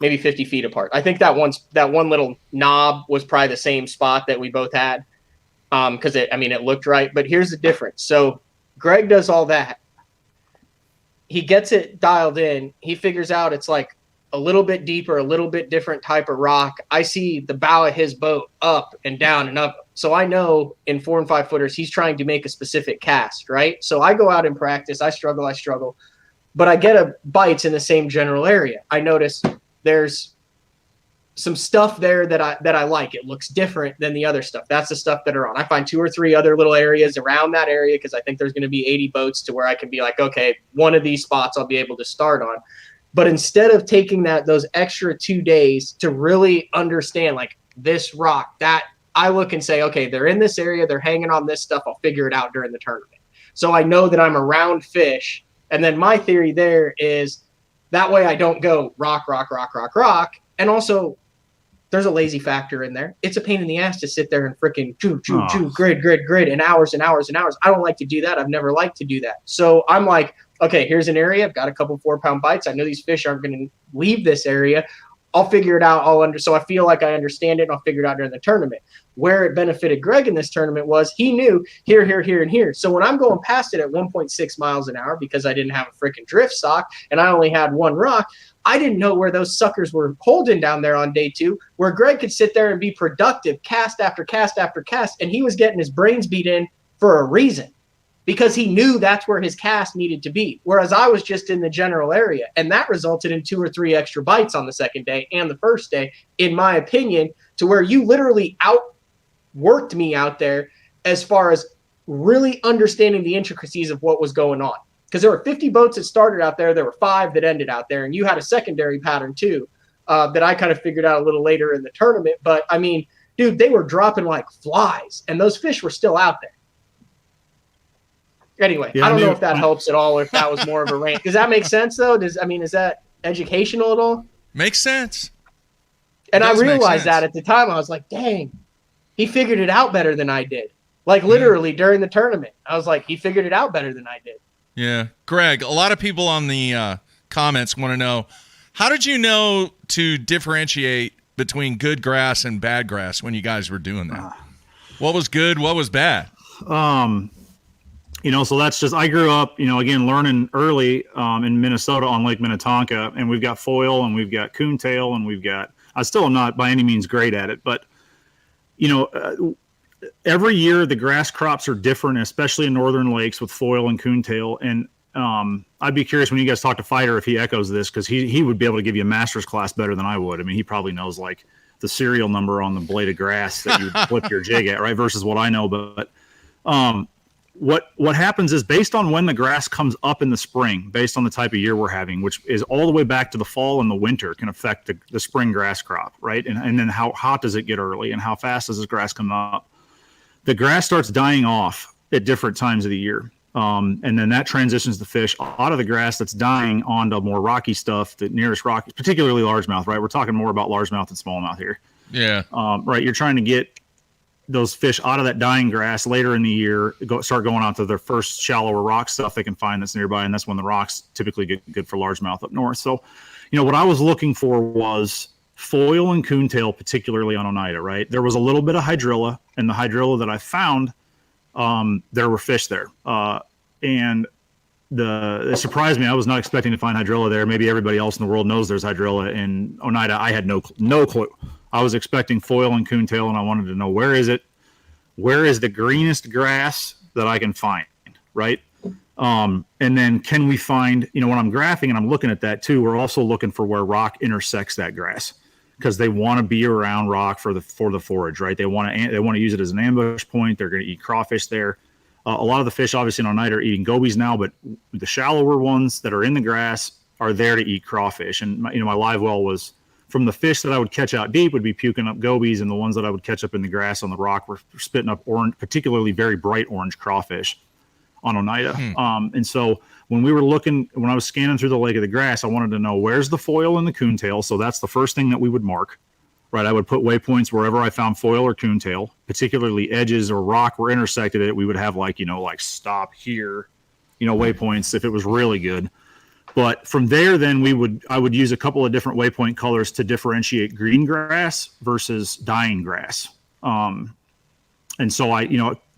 maybe 50 feet apart. I think that one little knob was probably the same spot that we both had. Because it looked right. But here's the difference. So Greg does all that. He gets it dialed in. He figures out it's like a little bit deeper, a little bit different type of rock. I see the bow of his boat up and down and up. So I know in 4 and 5 footers, he's trying to make a specific cast, right? So I go out and practice. I struggle. But I get bites in the same general area. I notice there's some stuff there that I like. It looks different than the other stuff. That's the stuff that are on. I find 2 or 3 other little areas around that area because I think there's going to be 80 boats to where I can be like, okay, one of these spots I'll be able to start on. But instead of taking those extra 2 days to really understand like this rock, that I look and say, okay, they're in this area, they're hanging on this stuff, I'll figure it out during the tournament. So I know that I'm around fish. And then my theory there is that way I don't go rock. And also, there's a lazy factor in there. It's a pain in the ass to sit there and freaking chew, grid, and hours and hours and hours. I don't like to do that. I've never liked to do that. So I'm like, okay, here's an area. I've got a couple 4-pound bites. I know these fish aren't going to leave this area. I'll figure it out. So I feel like I understand it, and I'll figure it out during the tournament. Where it benefited Greg in this tournament was he knew here, and here. So when I'm going past it at 1.6 miles an hour because I didn't have a freaking drift sock and I only had one rock, I didn't know where those suckers were holding down there on day 2, where Greg could sit there and be productive cast after cast after cast, and he was getting his brains beat in for a reason because he knew that's where his cast needed to be, whereas I was just in the general area, and that resulted in 2 or 3 extra bites on the second day and the first day, in my opinion, to where you literally outworked me out there as far as really understanding the intricacies of what was going on. Because there were 50 boats that started out there. There were 5 that ended out there. And you had a secondary pattern, too, that I kind of figured out a little later in the tournament. But, I mean, dude, they were dropping like flies. And those fish were still out there. Anyway, I don't know if that helps at all or if that was more of a rant. Does that make sense, though? Is that educational at all? Makes sense. And I realized that at the time. I was like, dang, he figured it out better than I did. Like, literally during the tournament. I was like, he figured it out better than I did. Yeah. Greg, a lot of people on the comments want to know, how did you know to differentiate between good grass and bad grass when you guys were doing that? What was good? What was bad? So that's just, I grew up, again, learning early in Minnesota on Lake Minnetonka, and we've got foil and we've got coontail and I still am not by any means great at it, but, every year the grass crops are different, especially in northern lakes with foil and coontail. And I'd be curious when you guys talk to Fighter if he echoes this, because he would be able to give you a master's class better than I would. I mean, he probably knows like the serial number on the blade of grass that you would flip your jig at, right? Versus what I know. But what happens is based on when the grass comes up in the spring, based on the type of year we're having, which is all the way back to the fall and the winter, can affect the spring grass crop, right? And then how hot does it get early and how fast does this grass come up? The grass starts dying off at different times of the year. And then that transitions the fish out of the grass that's dying onto more rocky stuff, the nearest rock, particularly largemouth, right? We're talking more about largemouth and smallmouth here. Yeah. Right. You're trying to get those fish out of that dying grass later in the year, start going out to their first shallower rock stuff they can find that's nearby. And that's when the rocks typically get good for largemouth up north. So, what I was looking for was foil and coontail, particularly on Oneida, right? There was a little bit of hydrilla, and the hydrilla that I found, there were fish there. And it surprised me. I was not expecting to find hydrilla there. Maybe everybody else in the world knows there's hydrilla in Oneida. I had no clue. I was expecting foil and coontail, and I wanted to know, where is it? Where is the greenest grass that I can find, right? And then can we find, when I'm graphing and I'm looking at that too, we're also looking for where rock intersects that grass, because they want to be around rock for the forage, right? They want to use it as an ambush point. They're going to eat crawfish there. A lot of the fish obviously in Oneida are eating gobies now, but the shallower ones that are in the grass are there to eat crawfish. And my live well was from the fish that I would catch out deep would be puking up gobies, and the ones that I would catch up in the grass on the rock were spitting up orange, particularly very bright orange crawfish on Oneida. And so when I was scanning through the lake of the grass, I wanted to know where's the foil and the coontail. So that's the first thing that we would mark, right? I would put waypoints wherever I found foil or coontail, particularly edges or rock were intersected it. We would have like stop here, waypoints if it was really good. But from there, then I would use a couple of different waypoint colors to differentiate green grass versus dying grass. And so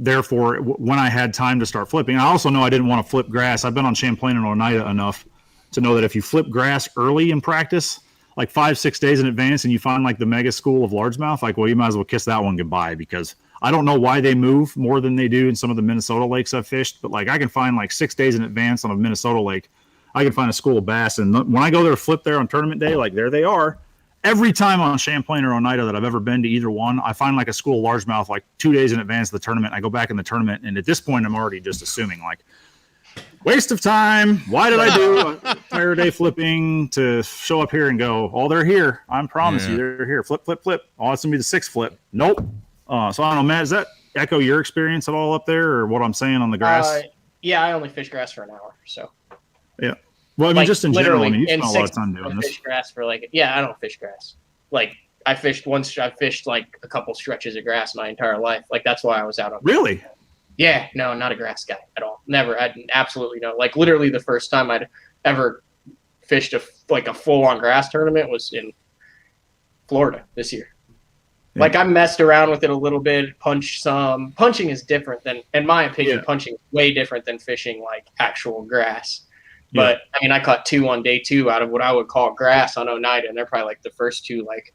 therefore, when I had time to start flipping, I also know I didn't want to flip grass. I've been on Champlain and Oneida enough to know that if you flip grass early in practice, like 5-6 days in advance, and you find like the mega school of largemouth, like, well, you might as well kiss that one goodbye, because I don't know why they move more than they do in some of the Minnesota lakes I've fished, but like I can find like 6 days in advance on a Minnesota lake, I can find a school of bass. And when I go there to flip there on tournament day, like there they are. Every time on Champlain or Oneida that I've ever been to either one, I find like a school of largemouth like 2 days in advance of the tournament. I go back in the tournament, and at this point, I'm already just assuming like, waste of time. Why did I do an entire day flipping to show up here and go, oh, they're here. I promise you they're here. Flip, flip, flip. Oh, it's going to be the 6th flip. Nope. So I don't know, Matt, does that echo your experience at all up there, or what I'm saying on the grass? Yeah, I only fish grass for an hour. So. Yeah. Well, I mean, like, just in general, I mean, you spend a lot of time doing this. Fish grass for I don't fish grass. Like I fished like a couple stretches of grass my entire life. Like that's why I was out on. Really? Yeah, no, not a grass guy at all. Never. I absolutely no. Like literally the first time I'd ever fished a full-on grass tournament was in Florida this year. Yeah. Like I messed around with it a little bit, punching is different than, in my opinion, punching is way different than fishing like actual grass. Yeah. But I mean, I caught 2 on day 2 out of what I would call grass on Oneida, and they're probably like the first 2 like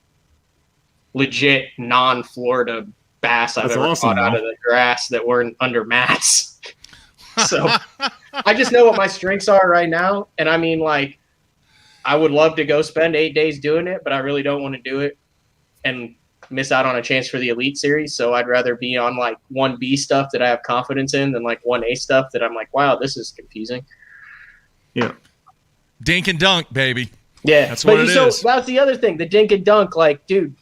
legit non-Florida bass I've ever caught out of the grass that weren't under mats. So I just know what my strengths are right now. And I mean, like, I would love to go spend 8 days doing it, but I really don't want to do it and miss out on a chance for the Elite Series. So I'd rather be on like 1B stuff that I have confidence in than like 1A stuff that I'm like, wow, this is confusing. Yeah. Dink and dunk, baby. Yeah. That's what it is. That's the other thing. The dink and dunk, like, dude,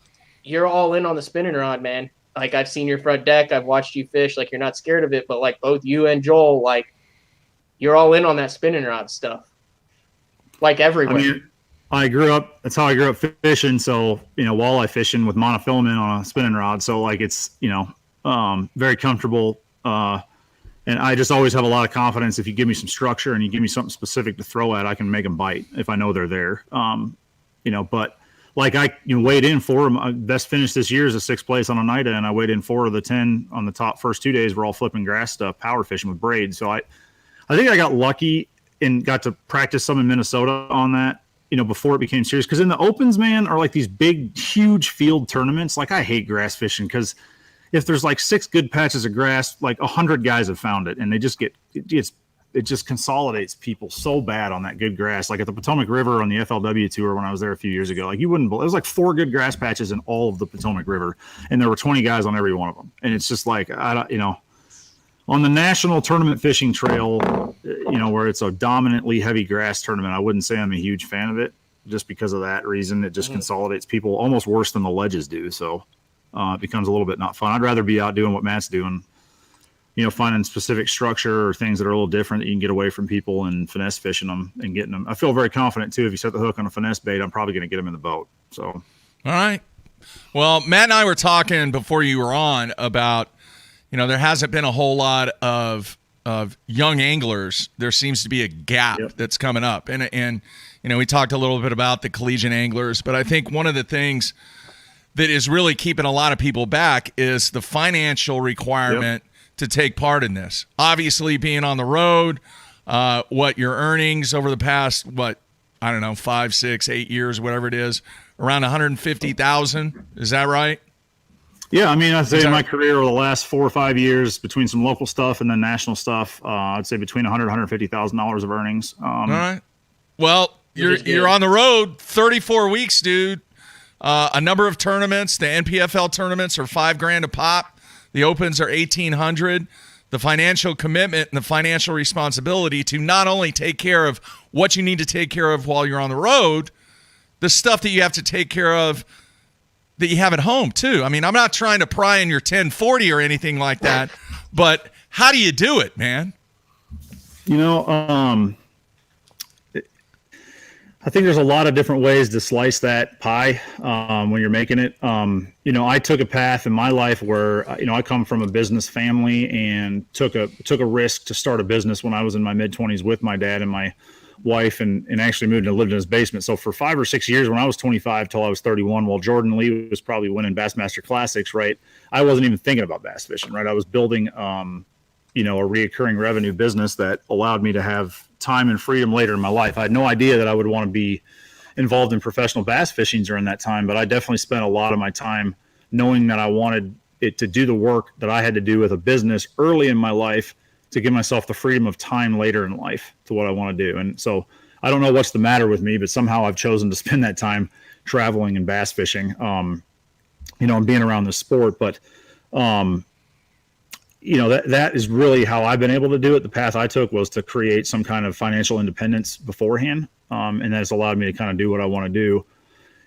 you're all in on the spinning rod, man. Like, I've seen your front deck. I've watched you fish. Like, you're not scared of it. But, like, both you and Joel, like, you're all in on that spinning rod stuff. Like, everywhere. I mean, that's how I grew up fishing. So, walleye fishing with monofilament on a spinning rod. So, like, it's, very comfortable. And I just always have a lot of confidence. If you give me some structure and you give me something specific to throw at, I can make them bite if I know they're there. But like I weighed in 4 of my best finish this year is a 6th place on Oneida, and I weighed in 4 of the 10 on the top first 2 days. We're all flipping grass stuff, power fishing with braid. So I think I got lucky and got to practice some in Minnesota on that, before it became serious. Because in the Opens, man, are like these big, huge field tournaments. Like I hate grass fishing because if there's like 6 good patches of grass, like 100 guys have found it, and they just it just consolidates people so bad on that good grass. Like at the Potomac River on the FLW tour when I was there a few years ago, like you wouldn't believe, it was like 4 good grass patches in all of the Potomac River, and there were 20 guys on every one of them. And it's just like, on the national tournament fishing trail, where it's a dominantly heavy grass tournament, I wouldn't say I'm a huge fan of it just because of that reason. It just consolidates people almost worse than the ledges do. So it becomes a little bit not fun. I'd rather be out doing what Matt's doing, finding specific structure or things that are a little different that you can get away from people and finesse fishing them and getting them. I feel very confident too. If you set the hook on a finesse bait, I'm probably going to get them in the boat. So, all right. Well, Matt and I were talking before you were on about, there hasn't been a whole lot of young anglers. There seems to be a gap that's coming up. And we talked a little bit about the collegiate anglers, but I think one of the things that is really keeping a lot of people back is the financial requirement to take part in this. Obviously, being on the road, what your earnings over the past, 5, 6, 8 years, whatever it is, around $150,000. Is that right? Yeah, I mean, I'd say in my career over the last 4 or 5 years, between some local stuff and then national stuff, I'd say between $100,000 and $150,000 of earnings. All right. Well, you're on the road 34 weeks, dude. A number of tournaments. The NPFL tournaments are $5,000 a pop. The Opens are $1,800. The financial commitment and the financial responsibility to not only take care of what you need to take care of while you're on the road, the stuff that you have to take care of that you have at home too. I mean, I'm not trying to pry in your 1040 or anything like that, but how do you do it, man? I think there's a lot of different ways to slice that pie when you're making it. I took a path in my life where, I come from a business family and took a risk to start a business when I was in my mid-20s with my dad and my wife and actually moved and lived in his basement. So for 5 or 6 years, when I was 25 till I was 31, while Jordan Lee was probably winning Bassmaster Classics, right, I wasn't even thinking about bass fishing, right? I was building, a reoccurring revenue business that allowed me to have time and freedom later in my life. I had no idea that I would want to be involved in professional bass fishing during that time, but I definitely spent a lot of my time knowing that I wanted it to do the work that I had to do with a business early in my life to give myself the freedom of time later in life to what I want to do. And so I don't know what's the matter with me, but somehow I've chosen to spend that time traveling and bass fishing, and being around the sport. But, that is really how I've been able to do it. The path I took was to create some kind of financial independence beforehand. And that's allowed me to kind of do what I want to do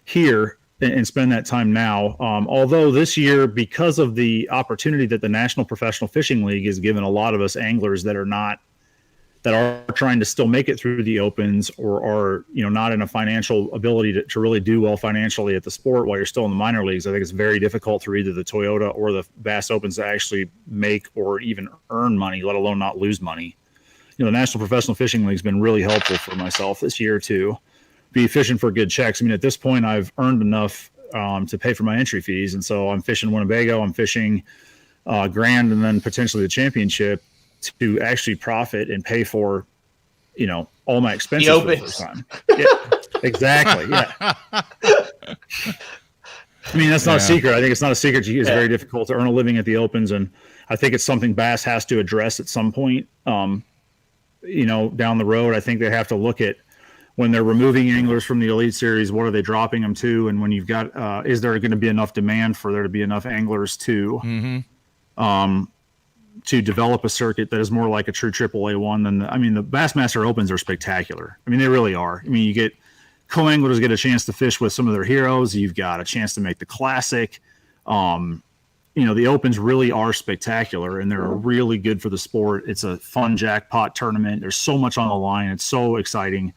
here and spend that time now. Although this year, because of the opportunity that the National Professional Fishing League has given a lot of us anglers that are trying to still make it through the Opens or are, not in a financial ability to really do well financially at the sport while you're still in the minor leagues, I think it's very difficult for either the Toyota or the Bass Opens to actually make or even earn money, let alone not lose money. The National Professional Fishing League has been really helpful for myself this year to be fishing for good checks. I mean, at this point, I've earned enough to pay for my entry fees. And so I'm fishing Winnebago, I'm fishing Grand, and then potentially the championship to actually profit and pay for, all my expenses for the first time. Yeah, exactly. Yeah. I mean, that's not a secret. I think it's not a secret. It's very difficult to earn a living at the Opens. And I think it's something Bass has to address at some point, down the road. I think they have to look at when they're removing anglers from the Elite Series, what are they dropping them to? And when you've got, is there going to be enough demand for there to be enough anglers to develop a circuit that is more like a true AAA one than the Bassmaster Opens are spectacular. I mean, they really are. I mean, you get co-anglers get a chance to fish with some of their heroes. You've got a chance to make the classic. The Opens really are spectacular and they're really good for the sport. It's a fun jackpot tournament. There's so much on the line. It's so exciting.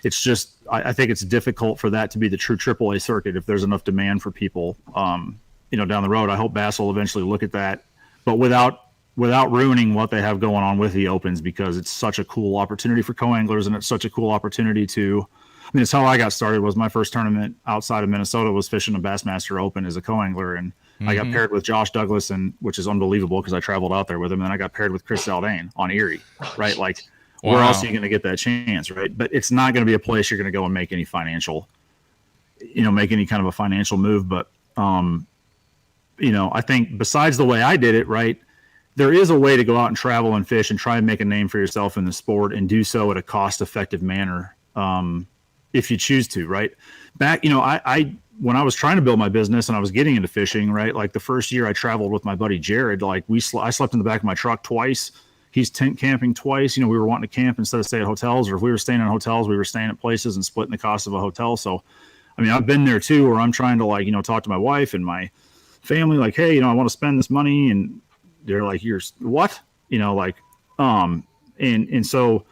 It's just, I think it's difficult for that to be the true AAA circuit if there's enough demand for people, down the road. I hope Bass will eventually look at that, but without ruining what they have going on with the Opens, because it's such a cool opportunity for co-anglers and it's such a cool opportunity to, it's how I got started. Was my first tournament outside of Minnesota was fishing a Bassmaster Open as a co-angler. And I got paired with Josh Douglas, which is unbelievable because I traveled out there with him. And then I got paired with Chris Zaldane on Erie, right? Like, where else are you going to get that chance, right? But it's not going to be a place you're going to go and make any financial, make any kind of a financial move. But, I think besides the way I did it, right, there is a way to go out and travel and fish and try and make a name for yourself in the sport and do so at a cost-effective manner, if you choose to, right? Back, when I was trying to build my business and I was getting into fishing, right, like the first year I traveled with my buddy Jared, like I slept in the back of my truck twice. He's tent camping twice. We were wanting to camp instead of stay at hotels, or if we were staying in hotels, we were staying at places and splitting the cost of a hotel. So, I've been there too, where I'm trying to talk to my wife and my family, like, hey, I want to spend this money. And they're like, you're what? And so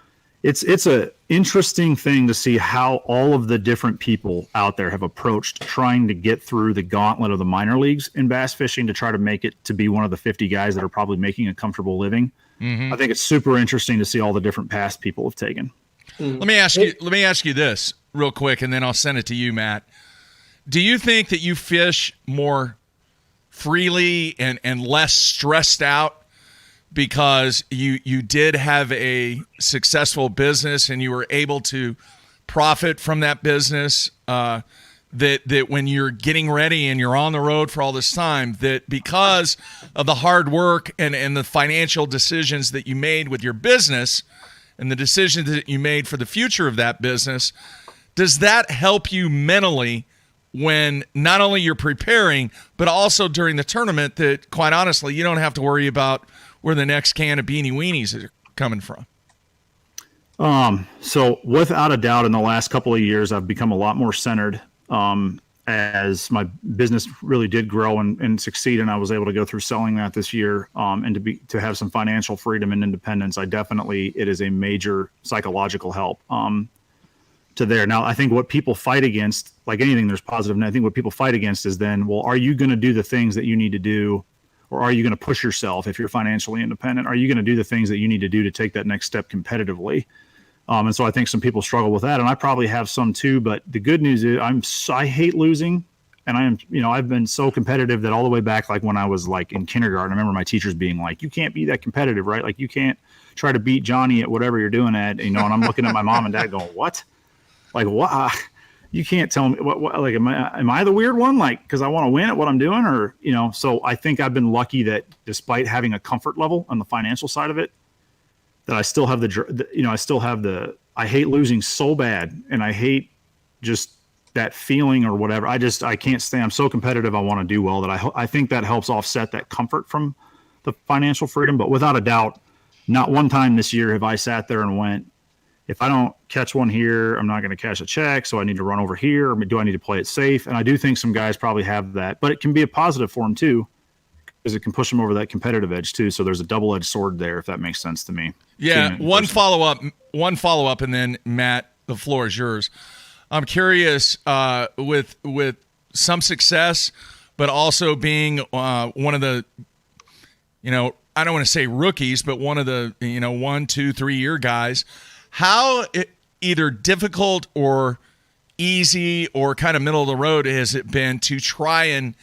it's a interesting thing to see how all of the different people out there have approached trying to get through the gauntlet of the minor leagues in bass fishing to try to make it to be one of the 50 guys that are probably making a comfortable living. I think it's super interesting to see all the different paths people have taken. Let me ask you this real quick, and then I'll send it to you, Matt. Do you think that you fish more freely and less stressed out because you did have a successful business and you were able to profit from that business, that when you're getting ready and you're on the road for all this time, that because of the hard work and the financial decisions that you made with your business and the decisions that you made for the future of that business, does that help you mentally when not only you're preparing, but also during the tournament, that quite honestly, you don't have to worry about where the next can of Beanie Weenies are coming from? So without a doubt, in the last couple of years, I've become a lot more centered, as my business really did grow and succeed. And I was able to go through selling that this year, and to have some financial freedom and independence. It is a major psychological help, to there. Now, I think what people fight against, like anything, there's positive. And I think what people fight against is then, well, are you going to do the things that you need to do? Or are you going to push yourself if you're financially independent? Are you going to do the things that you need to do to take that next step competitively? And so I think some people struggle with that, and I probably have some too. But the good news is I hate losing, and I've been so competitive that all the way back, like when I was like in kindergarten, I remember my teachers being like, "You can't be that competitive, right? Like you can't try to beat Johnny at whatever you're doing at," and I'm looking at my mom and dad going, "What? Like what? You can't tell me what like am I the weird one? Like because I want to win at what I'm doing, or So I think I've been lucky that despite having a comfort level on the financial side of it, that I still have I hate losing so bad, and I hate just that feeling or whatever. I can't stay. I'm so competitive. I want to do well that I think that helps offset that comfort from the financial freedom. But without a doubt, not one time this year have I sat there and went, if I don't catch one here, I'm not going to cash a check. So I need to run over here. Or do I need to play it safe? And I do think some guys probably have that, but it can be a positive for them too, because it can push them over that competitive edge too. So there's a double-edged sword there, if that makes sense to me. Yeah. One follow-up, and then Matt, the floor is yours. I'm curious with some success, but also being one of the, I don't want to say rookies, but one of the, 1, 2, 3 year guys, how either difficult or easy or kind of middle of the road has it been to try and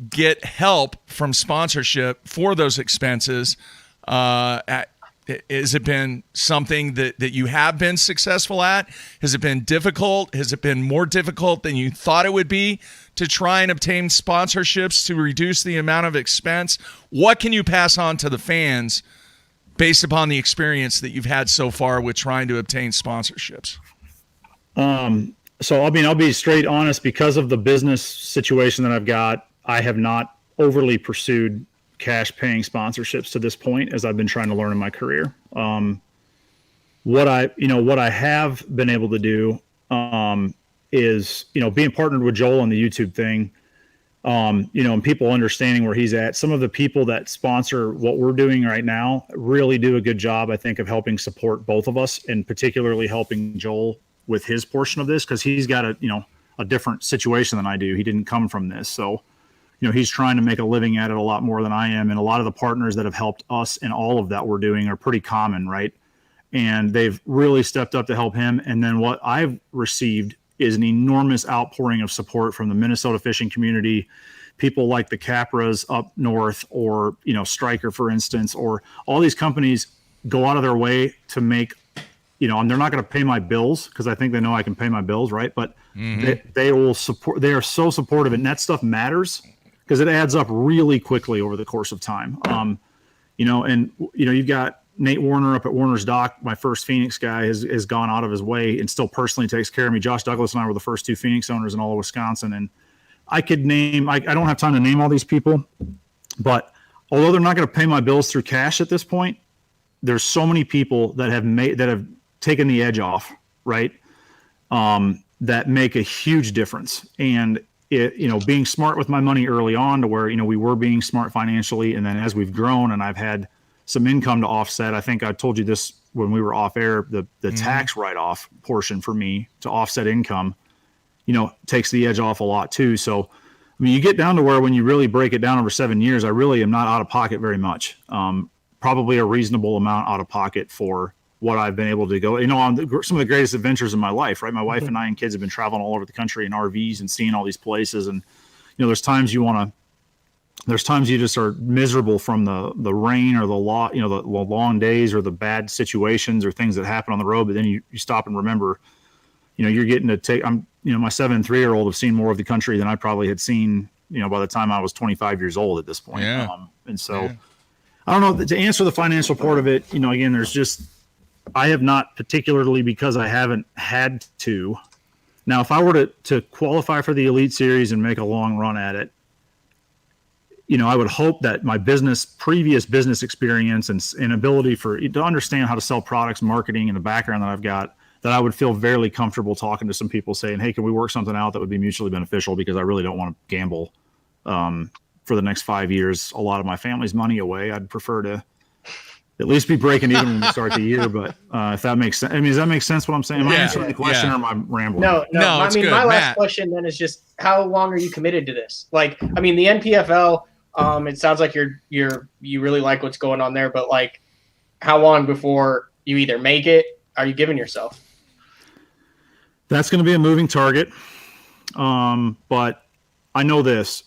get help from sponsorship for those expenses? Has it been something that you have been successful at? Has it been difficult? Has it been more difficult than you thought it would be to try and obtain sponsorships to reduce the amount of expense? What can you pass on to the fans based upon the experience that you've had so far with trying to obtain sponsorships? So, I'll be straight honest. Because of the business situation that I've got, I have not overly pursued cash paying sponsorships to this point, as I've been trying to learn in my career. What I have been able to do is, being partnered with Joel on the YouTube thing, and people understanding where he's at. Some of the people that sponsor what we're doing right now really do a good job, I think, of helping support both of us, and particularly helping Joel with his portion of this, because he's got a different situation than I do. He didn't come from this. So, he's trying to make a living at it a lot more than I am. And a lot of the partners that have helped us in all of that we're doing are pretty common, right? And they've really stepped up to help him. And then what I've received is an enormous outpouring of support from the Minnesota fishing community, people like the Capras up north, or, Striker, for instance, or all these companies go out of their way to make, and they're not going to pay my bills because I think they know I can pay my bills, right? But they will support. They are so supportive, and that stuff matters, because it adds up really quickly over the course of time. You've got Nate Warner up at Warner's Dock. My first Phoenix guy has gone out of his way and still personally takes care of me. Josh Douglas and I were the first 2 Phoenix owners in all of Wisconsin. And I could name, I don't have time to name all these people, but although they're not going to pay my bills through cash at this point, there's so many people that have taken the edge off, right? That make a huge difference. And being smart with my money early on, to where, we were being smart financially. And then as we've grown and I've had some income to offset, I think I told you this when we were off air, the tax write-off portion for me to offset income, takes the edge off a lot too. So, you get down to where, when you really break it down over 7 years, I really am not out of pocket very much. Probably a reasonable amount out of pocket for what I've been able to go, on some of the greatest adventures in my life, right? My wife and I and kids have been traveling all over the country in RVs and seeing all these places. And, there's times you just are miserable from the rain or the long days or the bad situations or things that happen on the road. But then you stop and remember, you're getting to take, my 7 and 3-year-old have seen more of the country than I probably had seen, by the time I was 25 years old at this point. Yeah. I don't know, to answer the financial part of it, again, I have not particularly, because I haven't had to. Now, if I were to qualify for the Elite Series and make a long run at it, I would hope that my previous business experience and ability to understand how to sell products, marketing, and the background that I've got, that I would feel fairly comfortable talking to some people saying, hey, can we work something out that would be mutually beneficial? Because I really don't want to gamble for the next 5 years a lot of my family's money away. I'd prefer to at least be breaking even when we start the year. But if that makes sense, does that make sense what I'm saying? Am I answering the question or am I rambling? No. It's good. My last Matt. question then is just, how long are you committed to this? Like, the NPFL, it sounds like you really like what's going on there, but like, how long before you either make it? are you giving yourself? That's going to be a moving target. But I know this.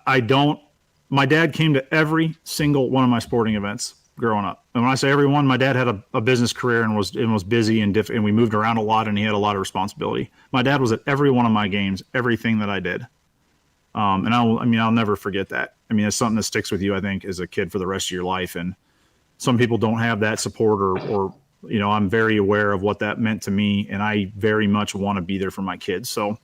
I don't. My dad came to every single one of my sporting events growing up. And when I say everyone, my dad had a business career and was busy and we moved around a lot, and he had a lot of responsibility. My dad was at every one of my games, everything that I did. And I'll never forget that. I mean, it's something that sticks with you, I think, as a kid for the rest of your life. And some people don't have that support or I'm very aware of what that meant to me, and I very much want to be there for my kids. So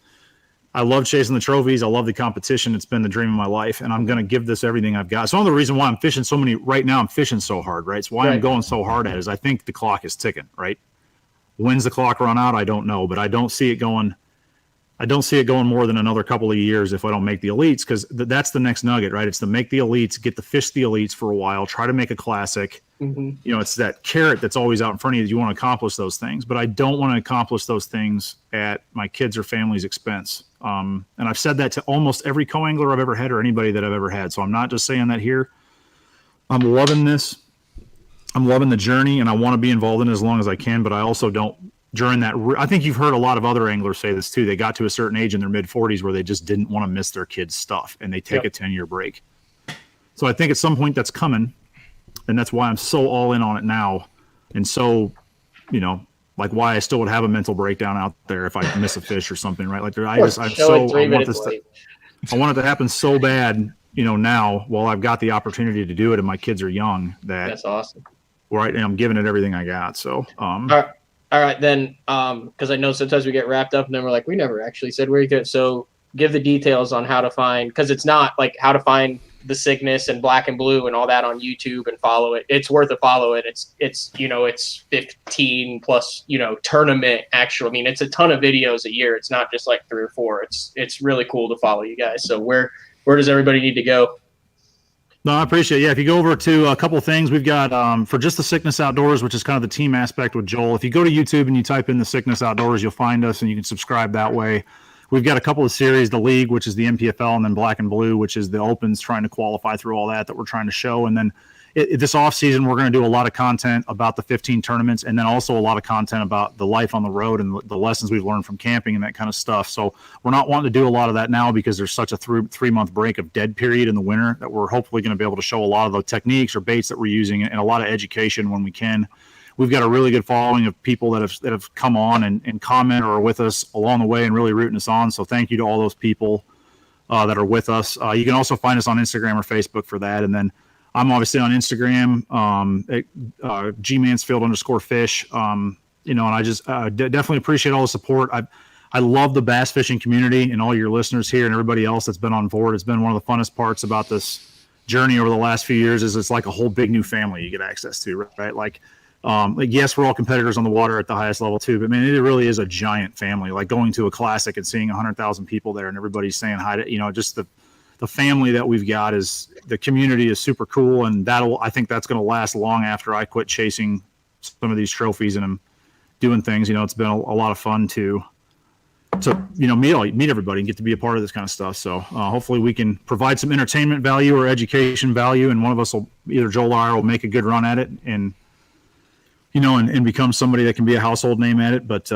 I love chasing the trophies. I love the competition. It's been the dream of my life, and I'm going to give this everything I've got. So one of the reasons why I'm fishing right now I'm fishing so hard, right? It's why I'm going so hard at it is I think the clock is ticking, right? When's the clock run out? I don't know, but I don't see it going more than another couple of years if I don't make the elites, because that's the next nugget, right? It's to make the elites, get to fish the elites for a while, try to make a classic. Mm-hmm. It's that carrot that's always out in front of you that you want to accomplish those things. But I don't want to accomplish those things at my kids' or family's expense. And I've said that to almost every co-angler I've ever had or anybody that I've ever had. So I'm not just saying that here. I'm loving this. I'm loving the journey, and I want to be involved in it as long as I can, but I also don't. During that, I think you've heard a lot of other anglers say this too. They got to a certain age in their mid-40s where they just didn't want to miss their kids' stuff, and they take a 10-year break. So I think at some point that's coming, and that's why I'm so all in on it now, and so, like why I still would have a mental breakdown out there if I miss a fish or something, right? Like I want it to happen so bad, now while I've got the opportunity to do it, and my kids are young. That's awesome. Right, and I'm giving it everything I got. So, All right, then, because I know sometimes we get wrapped up and then we're like, we never actually said where you could. So give the details on how to find, because it's not like how to find the Cygnus and Black and Blue and all that on YouTube and follow it. It's worth a follow it. It's 15 plus, tournament actual. I mean, it's a ton of videos a year. It's not just like 3 or 4. It's really cool to follow you guys. So where does everybody need to go? No, I appreciate it. Yeah, if you go over to a couple of things, we've got for just the Sickness Outdoors, which is kind of the team aspect with Joel. If you go to YouTube and you type in the Sickness Outdoors, you'll find us, and you can subscribe that way. We've got a couple of series, the League, which is the NPFL, and then Black and Blue, which is the Opens, trying to qualify through all that we're trying to show. And then this off season, we're going to do a lot of content about the 15 tournaments, and then also a lot of content about the life on the road and the lessons we've learned from camping and that kind of stuff. So we're not wanting to do a lot of that now because there's such a 3-month break of dead period in the winter that we're hopefully going to be able to show a lot of the techniques or baits that we're using and a lot of education when we can. We've got a really good following of people that have come on and comment or are with us along the way and really rooting us on. So thank you to all those people that are with us. You can also find us on Instagram or Facebook for that. And then I'm obviously on Instagram at @gmansfield_fish. And I just definitely appreciate all the support. I love the bass fishing community and all your listeners here and everybody else that's been on board. It's been one of the funnest parts about this journey over the last few years is it's like a whole big new family you get access to, right? Like yes, we're all competitors on the water at the highest level too, but man, it really is a giant family. Like going to a classic and seeing 100,000 people there and everybody's saying hi to, just the family that we've got is the community is super cool. And I think that's going to last long after I quit chasing some of these trophies and I'm doing things, it's been a lot of fun to meet everybody and get to be a part of this kind of stuff. So hopefully we can provide some entertainment value or education value. And one of us will, either Joel or I, will make a good run at it and become somebody that can be a household name at it. But,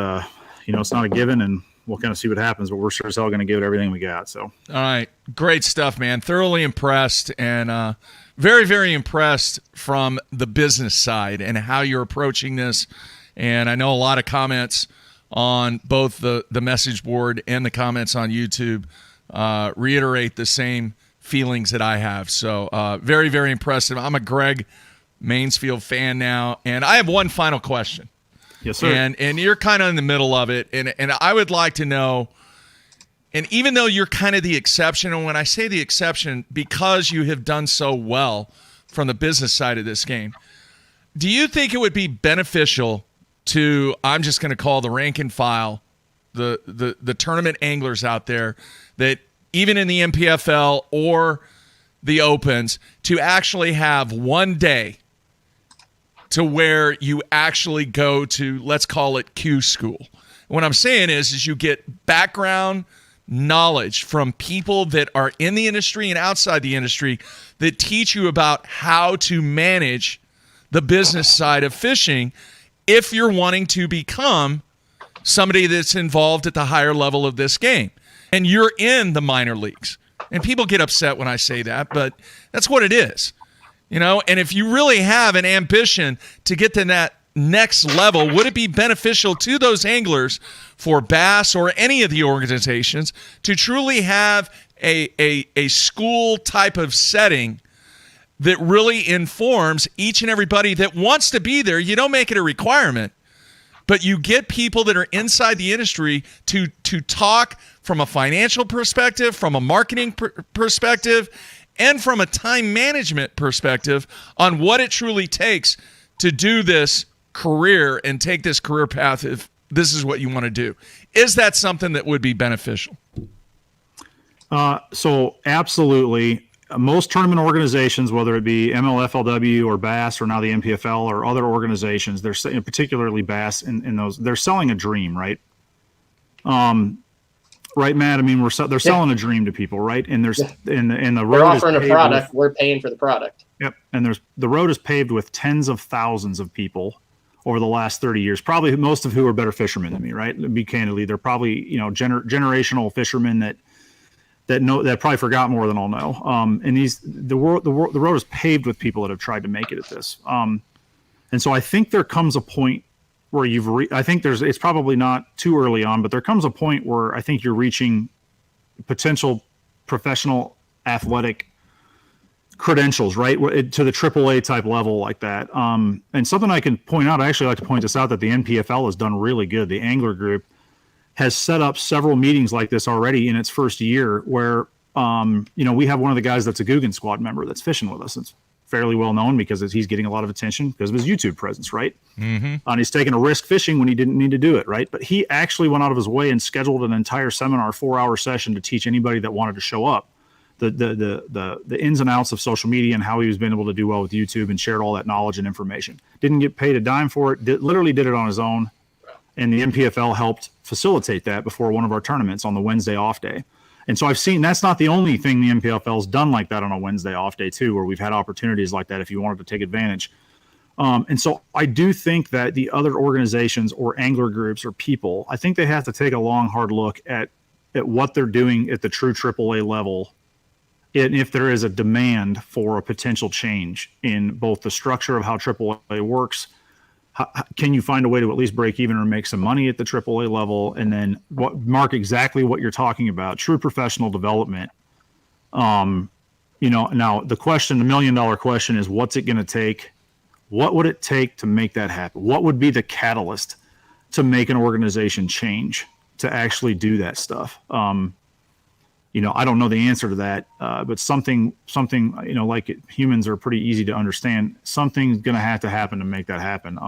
it's not a given, and we'll kind of see what happens, but we're sure as hell going to give it everything we got. So, all right. Great stuff, man. Thoroughly impressed and very, very impressed from the business side and how you're approaching this. And I know a lot of comments on both the message board and the comments on YouTube reiterate the same feelings that I have. So very, very impressive. I'm a Greg Mansfield fan now, and I have one final question. Yes, sir. And you're kind of in the middle of it, and I would like to know, and even though you're kind of the exception, and when I say the exception, because you have done so well from the business side of this game, do you think it would be beneficial to, I'm just going to call the rank and file, the tournament anglers out there, that even in the NPFL or the Opens, to actually have one day to where you actually go to, let's call it Q school? What I'm saying is you get background knowledge from people that are in the industry and outside the industry that teach you about how to manage the business side of fishing. if you're wanting to become somebody that's involved at the higher level of this game. And you're in the minor leagues. And people get upset when I say that, but that's what it is. And if you really have an ambition to get to that next level, would it be beneficial to those anglers for bass or any of the organizations to truly have a school type of setting that really informs each and everybody that wants to be there? You don't make it a requirement, but you get people that are inside the industry to talk from a financial perspective, from a marketing perspective, and from a time management perspective on what it truly takes to do this career and take this career path if this is what you want to do. Is that something that would be beneficial? So absolutely. Most tournament organizations, whether it be MLFLW or Bass or now the NPFL or other organizations, they're particularly Bass in those, they're selling a dream, right? Right, Matt? I mean, they're selling a dream to people, right? And there's and the road they're offering is a product. We're paying for the product. Yep. And the road is paved with tens of thousands of people over the last 30 years, probably most of who are better fishermen than me, right? To be candidly, they're probably, generational fishermen that probably forgot more than I'll know. And the road is paved with people that have tried to make it at this. And so I think there comes a point where it's probably not too early on, but there comes a point where I think you're reaching potential professional athletic credentials, right? To the AAA type level like that. And something I can point out, I actually like to point this out, that the NPFL has done really good. The Angler Group has set up several meetings like this already in its first year where, we have one of the guys that's a Guggen Squad member that's fishing with us. It's fairly well known because he's getting a lot of attention because of his YouTube presence, right? Mm-hmm. And he's taking a risk fishing when he didn't need to do it, right? But he actually went out of his way and scheduled an entire seminar, 4-hour session to teach anybody that wanted to show up the ins and outs of social media and how he was been able to do well with YouTube, and shared all that knowledge and information. Didn't get paid a dime for it. Literally did it on his own. And the NPFL helped facilitate that before one of our tournaments on the Wednesday off day. And so I've seen that's not the only thing the NPFL's done like that on a Wednesday off day too, where we've had opportunities like that if you wanted to take advantage. And so I do think that the other organizations or angler groups or people, I think they have to take a long, hard look at what they're doing at the true AAA level, and if there is a demand for a potential change in both the structure of how AAA works. Can you find a way to at least break even or make some money at the AAA level? And then mark exactly what you're talking about, true professional development. Now the $1 million question is, what's it going to take? What would it take to make that happen? What would be the catalyst to make an organization change to actually do that stuff? I don't know the answer to that, but something, like humans are pretty easy to understand. Something's going to have to happen to make that happen.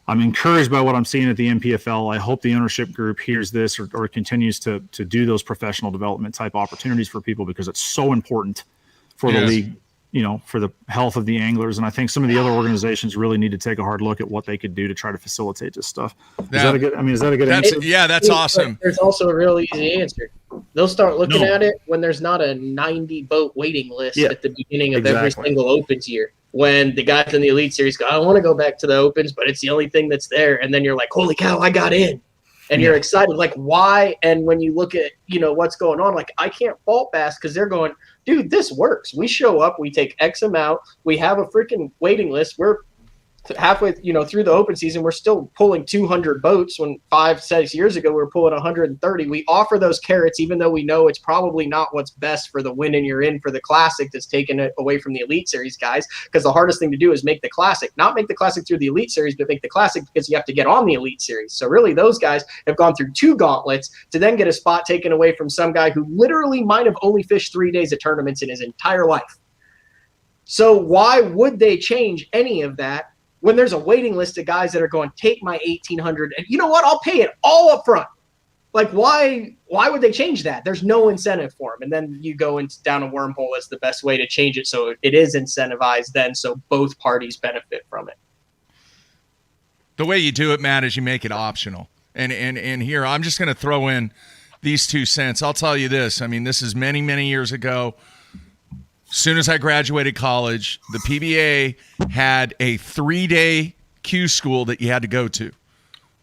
I'm encouraged by what I'm seeing at the NPFL. I hope the ownership group hears this or continues to do those professional development type opportunities for people, because it's so important for the league, for the health of the anglers. And I think some of the other organizations really need to take a hard look at what they could do to try to facilitate this stuff. Is that a good answer? Yeah, that's awesome. There's also a real easy answer. They'll start looking at it when there's not a 90 boat waiting list at the beginning of every single Opens year. When the guys in the Elite Series go, I want to go back to the Opens, but it's the only thing that's there. And then you're like, holy cow, I got in. And you're excited. Like, why? And when you look at, what's going on, like, I can't fault Bass because they're going, dude, this works. We show up, we take X amount, we have a freaking waiting list. We're halfway, through the open season, we're still pulling 200 boats when 5-6 years ago we were pulling 130. We offer those carrots, even though we know it's probably not what's best for the win and you're in for the Classic that's taken it away from the Elite Series guys, because the hardest thing to do is make the Classic. Not make the Classic through the Elite Series, but make the Classic because you have to get on the Elite Series. So really those guys have gone through 2 gauntlets to then get a spot taken away from some guy who literally might have only fished 3 days of tournaments in his entire life. So why would they change any of that when there's a waiting list of guys that are going, take my $1,800, and you know what? I'll pay it all up front. Like, why would they change that? There's no incentive for them. And then you go down a wormhole as the best way to change it so it is incentivized then, so both parties benefit from it. The way you do it, Matt, is you make it optional. And here, I'm just going to throw in these 2 cents. I'll tell you this. I mean, this is many, many years ago. As soon as I graduated college, the PBA had a 3-day Q school that you had to go to.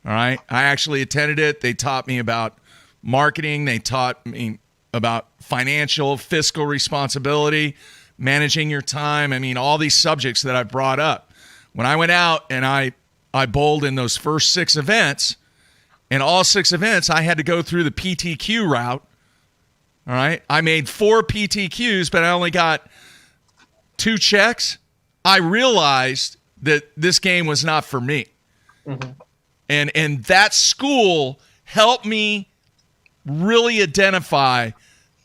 All right. I actually attended it. They taught me about marketing. They taught me about financial, fiscal responsibility, managing your time. I mean, all these subjects that I brought up. When I went out and I bowled in those first 6 events, in all 6 events, I had to go through the PTQ route. All right. I made 4 PTQs, but I only got 2 checks. I realized that this game was not for me. Mm-hmm. And that school helped me really identify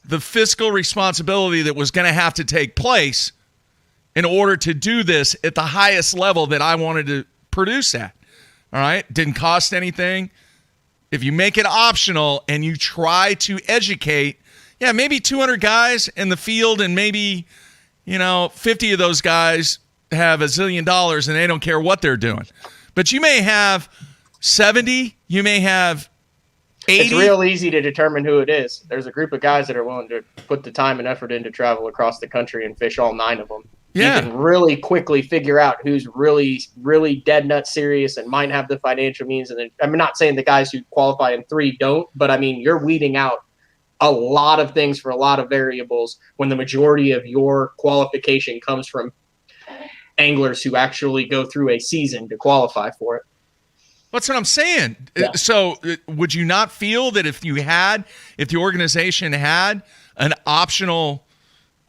the fiscal responsibility that was going to have to take place in order to do this at the highest level that I wanted to produce at. All right? Didn't cost anything. If you make it optional and you try to educate, maybe 200 guys in the field and maybe, 50 of those guys have $1 zillion and they don't care what they're doing. But you may have 70, you may have 80. It's real easy to determine who it is. There's a group of guys that are willing to put the time and effort in to travel across the country and fish all 9 of them. Yeah. You can really quickly figure out who's really, really dead nut serious and might have the financial means. And then, I'm not saying the guys who qualify in 3 don't, but I mean, you're weeding out a lot of things for a lot of variables when the majority of your qualification comes from anglers who actually go through a season to qualify for it. That's what I'm saying. Yeah. So would you not feel that if the organization had an optional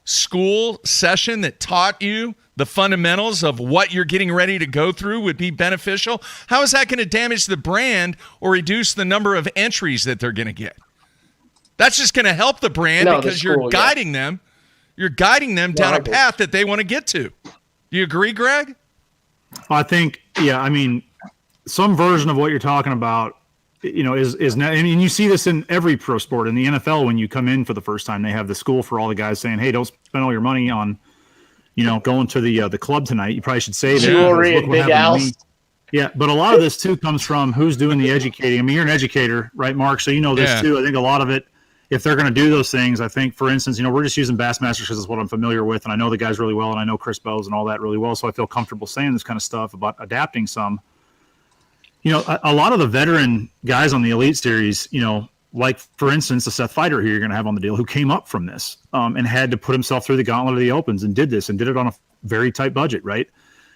school session that taught you the fundamentals of what you're getting ready to go through would be beneficial? How is that going to damage the brand or reduce the number of entries that they're going to get? That's just going to help the brand because you're guiding them. You're guiding them down a path that they want to get to. Do you agree, Greg? I think, I mean, some version of what you're talking about, is now, and you see this in every pro sport. In the NFL, when you come in for the first time, they have the school for all the guys saying, "Hey, don't spend all your money on, going to the club tonight. You probably should save it." Jewelry and big house. Yeah, but a lot of this too comes from who's doing the educating. I mean, you're an educator, right, Mark? So you know this too. I think a lot of it, if they're going to do those things, I think, for instance, we're just using Bassmasters because it's what I'm familiar with, and I know the guys really well, and I know Chris Bowes and all that really well, so I feel comfortable saying this kind of stuff about adapting some. A lot of the veteran guys on the Elite Series, like, for instance, the Seth Fighter here you're going to have on the deal, who came up from this and had to put himself through the gauntlet of the Opens and did this and did it on a very tight budget, right?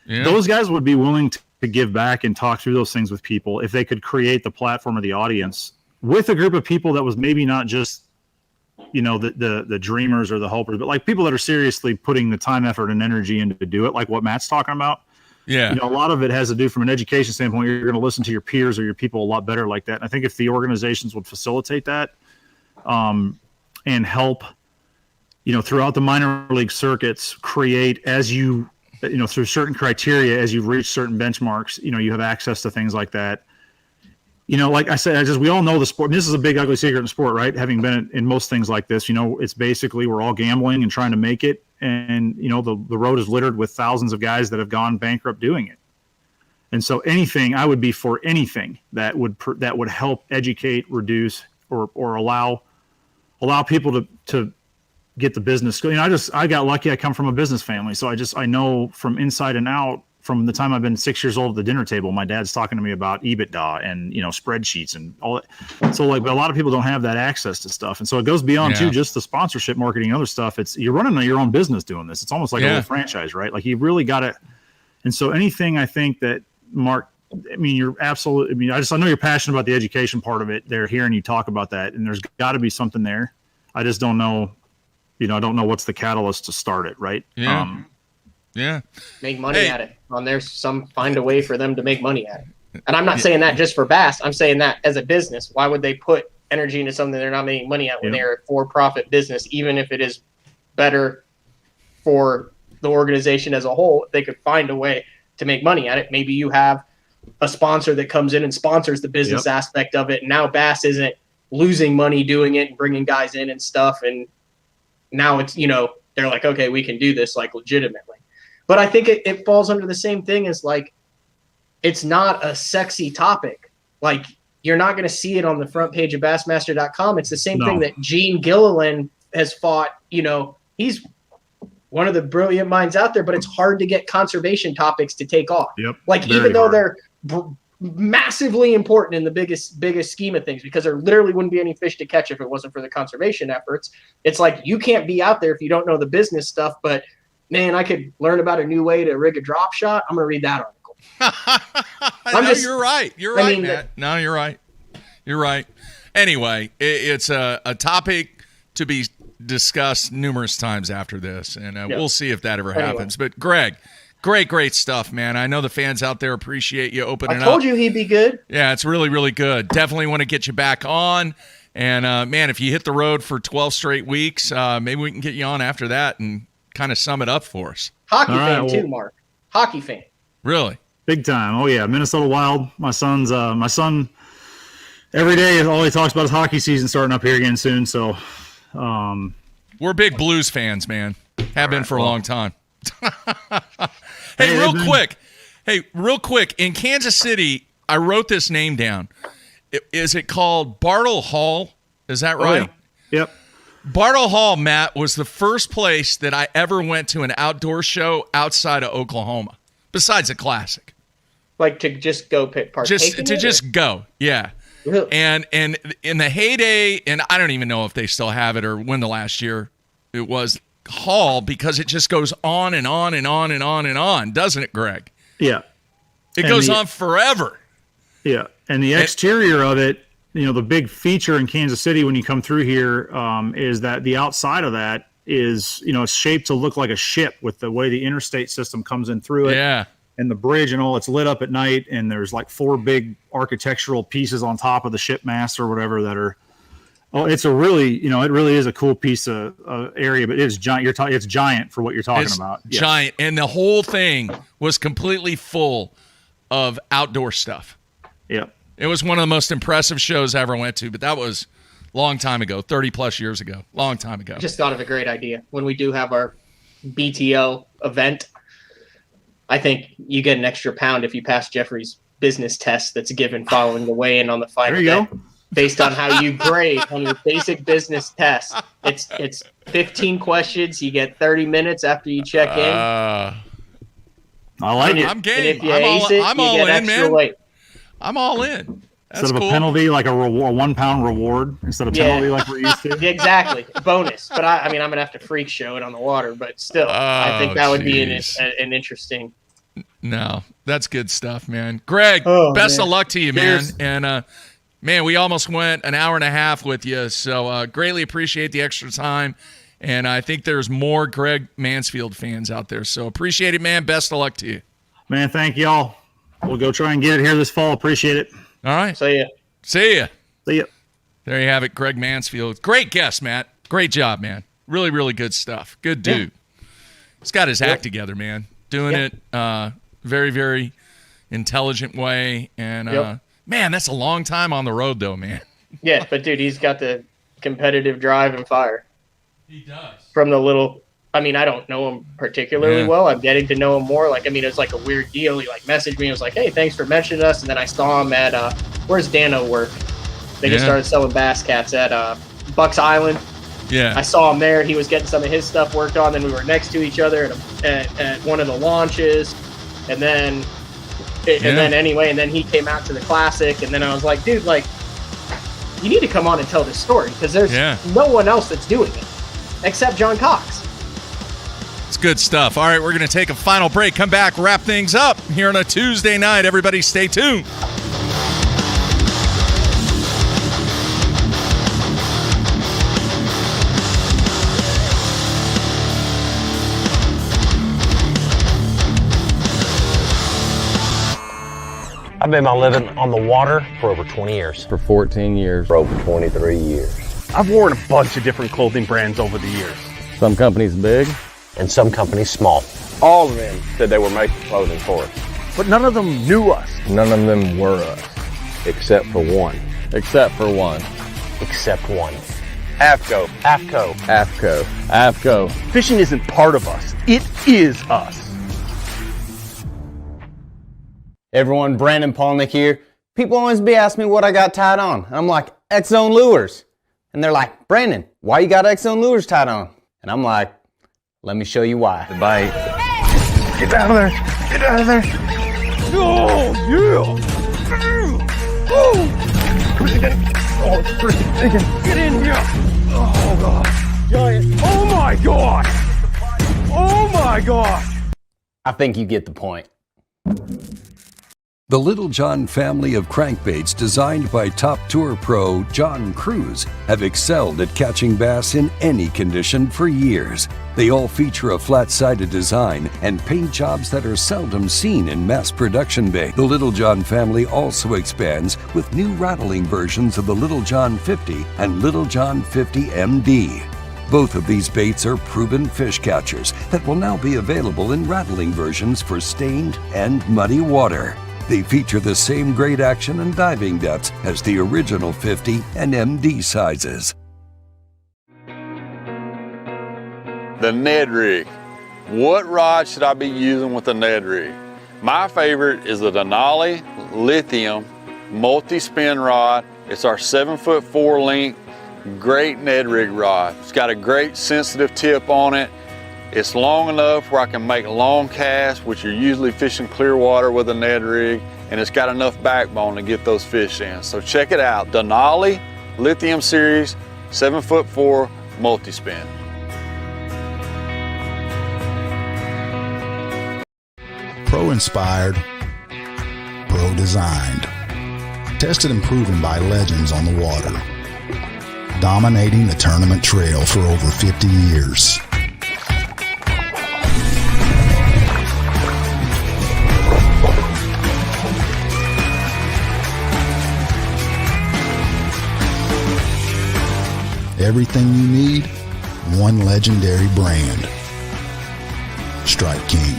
Yeah. Those guys would be willing to give back and talk through those things with people if they could create the platform of the audience with a group of people that was maybe not just, the dreamers or the hopers, but like people that are seriously putting the time, effort, and energy into to do it, like what Matt's talking about. Yeah. A lot of it has to do from an education standpoint. You're going to listen to your peers or your people a lot better like that. And I think if the organizations would facilitate that and help, throughout the minor league circuits, create as you, through certain criteria, as you've reached certain benchmarks, you have access to things like that. Like I said, we all know the sport. This is a big, ugly secret in sport, right? Having been in most things like this, it's basically we're all gambling and trying to make it. And, the road is littered with thousands of guys that have gone bankrupt doing it. And so I would be for anything that would help educate, reduce, or allow people to get the business. I got lucky. I come from a business family. So I know from inside and out, from the time I've been 6 years old at the dinner table, my dad's talking to me about EBITDA and, spreadsheets and all that. So but a lot of people don't have that access to stuff. And so it goes beyond too, just the sponsorship, marketing, and other stuff. You're running your own business doing this. It's almost like a little franchise, right? Like you really got to. And so anything I think that Mark, you're absolutely, I know you're passionate about the education part of it. They're hearing you talk about that, and there's got to be something there. I just don't know, I don't know what's the catalyst to start it. Right. Yeah. Make money at it. Find a way for them to make money at it. And I'm not saying that just for bass. I'm saying that as a business. Why would they put energy into something they're not making money at when they're a for-profit business, even if it is better for the organization as a whole? They could find a way to make money at it. Maybe you have a sponsor that comes in and sponsors the business aspect of it. And now bass isn't losing money doing it and bringing guys in and stuff. And now it's, they're like, okay, we can do this like legitimately. But I think it falls under the same thing as like, it's not a sexy topic. Like you're not going to see it on the front page of Bassmaster.com. It's the same thing that Gene Gilliland has fought. He's one of the brilliant minds out there, but it's hard to get conservation topics to take off. Yep. Like, Very even though hard. they're massively important in the biggest scheme of things, because there literally wouldn't be any fish to catch if it wasn't for the conservation efforts. It's like, you can't be out there if you don't know the business stuff, but man, I could learn about a new way to rig a drop shot. I'm going to read that article. You're right. You're right, Matt. No, you're right. You're right. Anyway, it's a topic to be discussed numerous times after this, and we'll see if that ever happens. But Greg, great stuff, man. I know the fans out there appreciate you opening up. I told you he'd be good. Yeah, it's really, really good. Definitely want to get you back on. And, man, if you hit the road for 12 straight weeks, maybe we can get you on after that and kind of sum it up for us. Hockey fan, too, Mark. Hockey fan. Really? Big time. Oh, yeah. Minnesota Wild. My son every day all he talks about is hockey season starting up here again soon. So we're big Blues fans, man. Have been for a long time. Hey, real quick. In Kansas City, I wrote this name down. Is it called Bartle Hall? Is that right? Oh, yeah. Yep. Bartle Hall, Matt, was the first place that I ever went to an outdoor show outside of Oklahoma, besides a classic. Like, to just go partake in it? Just go, yeah. Really? And in the heyday, and I don't even know if they still have it or when the last year it was, Hall, because it just goes on and on and on and on and on, doesn't it, Greg? Yeah. It goes on forever. Yeah. And the exterior of it, the big feature in Kansas City when you come through here is that the outside of that is, it's shaped to look like a ship with the way the interstate system comes in through it. Yeah. And the bridge and all, it's lit up at night, and there's like 4 big architectural pieces on top of the ship mast or whatever that are. Oh, it's a really, it really is a cool piece of area, but it's giant. It's giant for what you're talking about. Yes. Giant, and the whole thing was completely full of outdoor stuff. Yeah, it was one of the most impressive shows I ever went to, but that was a long time ago, 30 plus years ago, long time ago. I just thought of a great idea. When we do have our BTL event, I think you get an extra pound if you pass Jeffrey's business test that's given following the weigh-in on the final day. There you go. Based on how you grade on your basic business test. It's 15 questions. You get 30 minutes after you check in. I like it. I'm game. And if you ace it, I'm you all get in, extra man. weight. I'm all in. That's instead of cool. a penalty, like a 1 pound reward instead of penalty like we're used to. Exactly. Bonus. But I'm going to have to freak show it on the water. But still, I think that would be an interesting. No, that's good stuff, man. Greg, best of luck to you, Cheers. man. And, man, we almost went an hour and a half with you, so greatly appreciate the extra time. And I think there's more Greg Mansfield fans out there, so appreciate it, man. Best of luck to you. Man, thank y'all. We'll go try and get it here this fall. Appreciate it. All right. See ya. See ya. See ya. There you have it, Greg Mansfield. Great guest, Matt. Great job, man. Really, really good stuff. Good dude. He's got his act together, man. Doing it very, very intelligent way. And, man, that's a long time on the road, though, man. Yeah, but, dude, he's got the competitive drive and fire. He does. From the little – I mean, I don't know him particularly well. I'm getting to know him more. Like, I mean, it was like a weird deal. He, messaged me and was like, hey, thanks for mentioning us. And then I saw him at where's Dano work? They just started selling bass cats at Bucks Island. Yeah. I saw him there. He was getting some of his stuff worked on. Then we were next to each other at one of the launches. And then and then he came out to the classic. And then I was like, dude, you need to come on and tell this story because there's no one else that's doing it except John Cox. It's good stuff. All right, we're going to take a final break. Come back, wrap things up here on a Tuesday night. Everybody stay tuned. I've been living on the water for over 20 years. For 14 years. For over 23 years. I've worn a bunch of different clothing brands over the years. Some companies big. And some companies small. All of them said they were making clothing for us. But none of them knew us. None of them were us. Except for one. Except for one. Except one. AFCO. AFCO. AFCO. AFCO. Fishing isn't part of us. It is us. Everyone, Brandon Palnick here. People always be asking me what I got tied on. I'm like, X-Zone Lures. And they're like, Brandon, why you got X-Zone Lures tied on? And I'm like, Let me show you why. The bite. Get out of there. Get out of there. Oh, yeah. Oh, it's freaking big. Get in here. Oh, God. Giant. Oh, my God. Oh, my God. I think you get the point. The Little John family of crankbaits designed by top tour pro John Cruz have excelled at catching bass in any condition for years. They all feature a flat-sided design and paint jobs that are seldom seen in mass production bait. The Little John family also expands with new rattling versions of the Little John 50 and Little John 50 MD. Both of these baits are proven fish catchers that will now be available in rattling versions for stained and muddy water. They feature the same great action and diving depths as the original 50 and MD sizes. The Ned rig. What rod should I be using with the Ned rig? My favorite is the Denali Lithium multi-spin rod. It's our 7'4" length, great Ned rig rod. It's got a great sensitive tip on it. It's long enough where I can make long casts, which you're usually fishing clear water with a Ned rig, and it's got enough backbone to get those fish in. So check it out, Denali Lithium Series 7'4" multi-spin. Pro-inspired, pro-designed, tested and proven by legends on the water, dominating the tournament trail for over 50 years. Everything you need, one legendary brand. Strike King.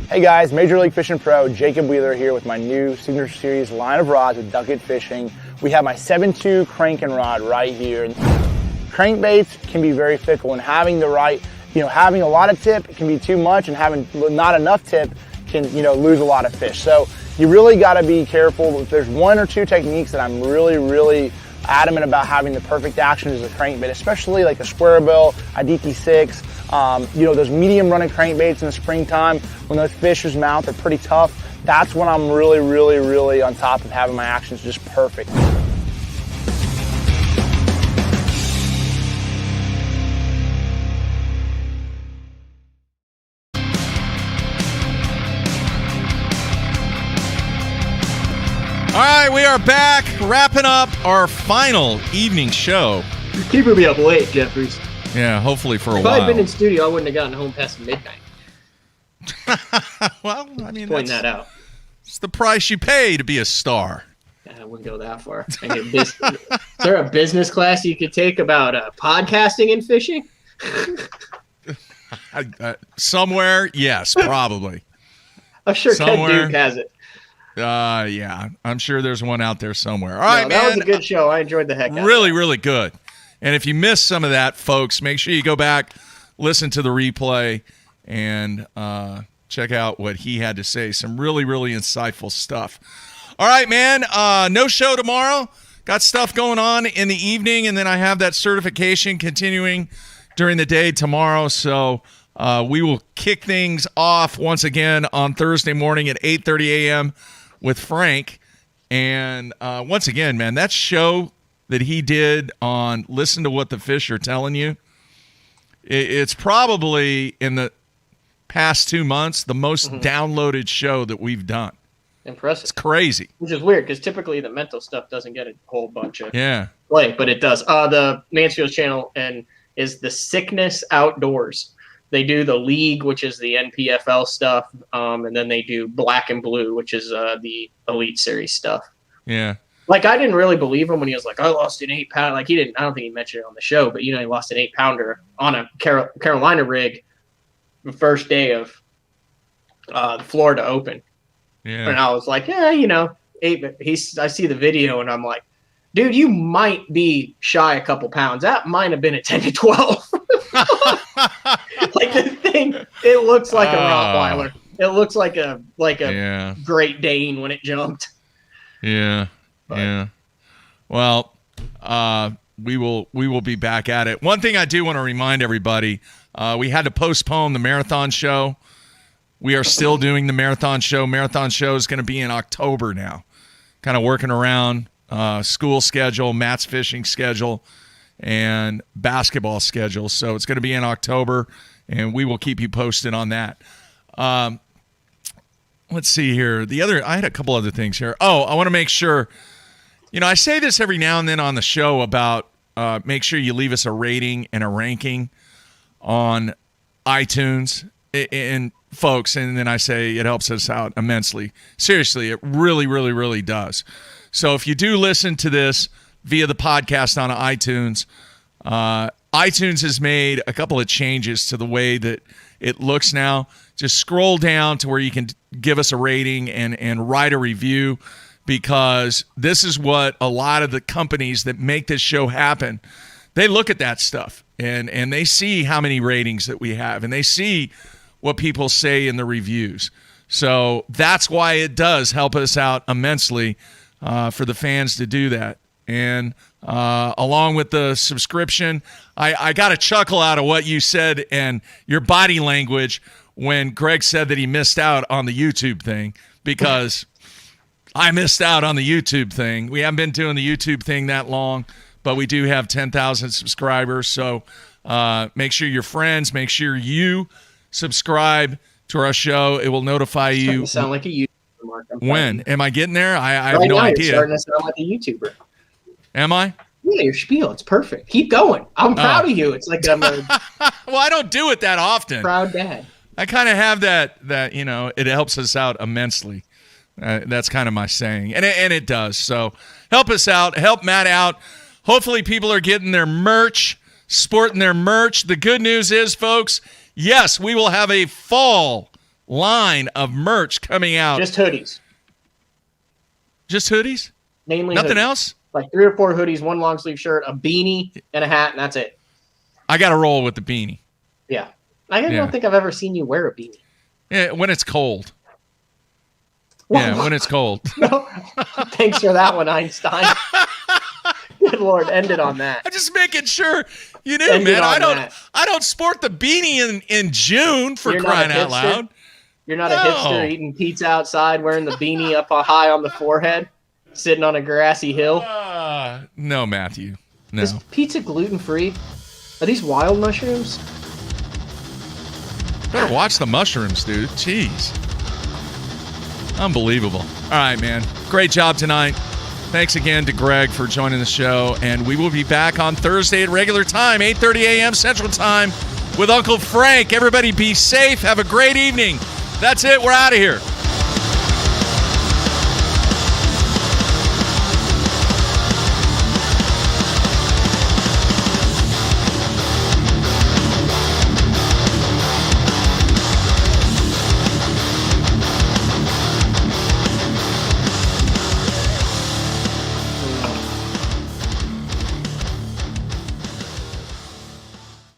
Hey guys, Major League Fishing Pro Jacob Wheeler here with my new Signature Series line of rods with Ducket Fishing. We have my 7.2 cranking rod right here. Crankbaits can be very fickle, and having the right, having a lot of tip can be too much, and having not enough tip can, lose a lot of fish. So you really got to be careful. There's one or two techniques that I'm really adamant about having the perfect action as a crankbait, especially like a square bill, a DT6, those medium running crankbaits in the springtime when those fish's mouth are pretty tough. That's when I'm really on top of having my actions just perfect. All right, we are back, wrapping up our final evening show. You're keeping me up late, Jeffries. Yeah, hopefully for a If while. I'd been in studio, I wouldn't have gotten home past midnight. Well, I mean, point that out. It's the price you pay to be a star. I wouldn't go that far. Is there a business class you could take about podcasting and fishing? Somewhere, yes, probably. I'm sure Somewhere. Ted Duke has it. Yeah, I'm sure there's one out there somewhere. All No, right, that man. was a good show. I enjoyed the heck out of it. Really good. And if you missed some of that, folks, make sure you go back, listen to the replay, and check out what he had to say. Some really insightful stuff. All right, man. No show tomorrow. Got stuff going on in the evening, and then I have that certification continuing during the day tomorrow. So we will kick things off once again on Thursday morning at 8:30 a.m. with Frank. And once again, man, that show that he did on Listen to What the Fish Are Telling You, it's probably in the past 2 months the most downloaded show that we've done. Impressive. It's crazy. Which is weird because typically the mental stuff doesn't get a whole bunch of play, but it does. The Mansfield channel is the Sickness Outdoors. They do the League, which is the NPFL stuff, and then they do Black and Blue, which is the Elite Series stuff. Yeah. Like, I didn't really believe him when he was like, I lost an 8-pounder. Like, I don't think he mentioned it on the show, but, he lost an 8-pounder on a Carolina rig the first day of the Florida Open. Yeah. And I was like, I see the video, and I'm like, dude, you might be shy a couple pounds. That might have been a 10 to 12. Like, the thing, it looks like a Rottweiler. It looks like a Great Dane when it jumped. Yeah. Yeah. Well, we will be back at it. One thing I do want to remind everybody, We had to postpone the marathon show. We are still doing the marathon show. Marathon show is going to be in October now. Kind of working around school schedule, Matt's fishing schedule, and basketball schedule. So it's going to be in October, and we will keep you posted on that. Let's see here. I had a couple other things here. Oh, I want to make sure, I say this every now and then on the show about make sure you leave us a rating and a ranking on iTunes. And folks, and then I say it helps us out immensely. Seriously, it really, really, really does. So if you do listen to this via the podcast on iTunes, iTunes has made a couple of changes to the way that it looks now. Just scroll down to where you can give us a rating and write a review, because this is what a lot of the companies that make this show happen, they look at that stuff and they see how many ratings that we have, and they see what people say in the reviews. So that's why it does help us out immensely for the fans to do that. And along with the subscription, I got a chuckle out of what you said and your body language when Greg said that he missed out on the YouTube thing, because I missed out on the YouTube thing. We haven't been doing the YouTube thing that long, but we do have 10,000 subscribers. So make sure your friends, make sure you subscribe to our show. It will notify you. You sound like a YouTuber, Mark. When? Am I getting there? I have right no now, idea. You're starting to sound like a YouTuber. Am I? Yeah, your spiel. It's perfect. Keep going. I'm proud of you. It's like I'm a well, I don't do it that often. proud dad. I kind of have that it helps us out immensely. That's kind of my saying. And it does. So help us out. Help Matt out. Hopefully people are getting their merch, sporting their merch. The good news is, folks, yes, we will have a fall line of merch coming out. Just hoodies. Just hoodies? Mainly Nothing hoodies. else? Like 3 or 4 hoodies, 1 long sleeve shirt, a beanie, and a hat, and that's it. I got to roll with the beanie. Yeah. I don't think I've ever seen you wear a beanie. Yeah, when it's cold. Well, yeah, when it's cold. No. Thanks for that one, Einstein. Good Lord, end it on that. I'm just making sure you knew, man. I don't sport the beanie in June for crying out loud. You're not a hipster eating pizza outside, wearing the beanie up high on the forehead, sitting on a grassy hill. No, Matthew. No. Is pizza gluten-free? Are these wild mushrooms? Better watch the mushrooms, dude. Jeez. Unbelievable. All right, man. Great job tonight. Thanks again to Greg for joining the show. And we will be back on Thursday at regular time, 8:30 a.m. Central Time with Uncle Frank. Everybody be safe. Have a great evening. That's it. We're out of here.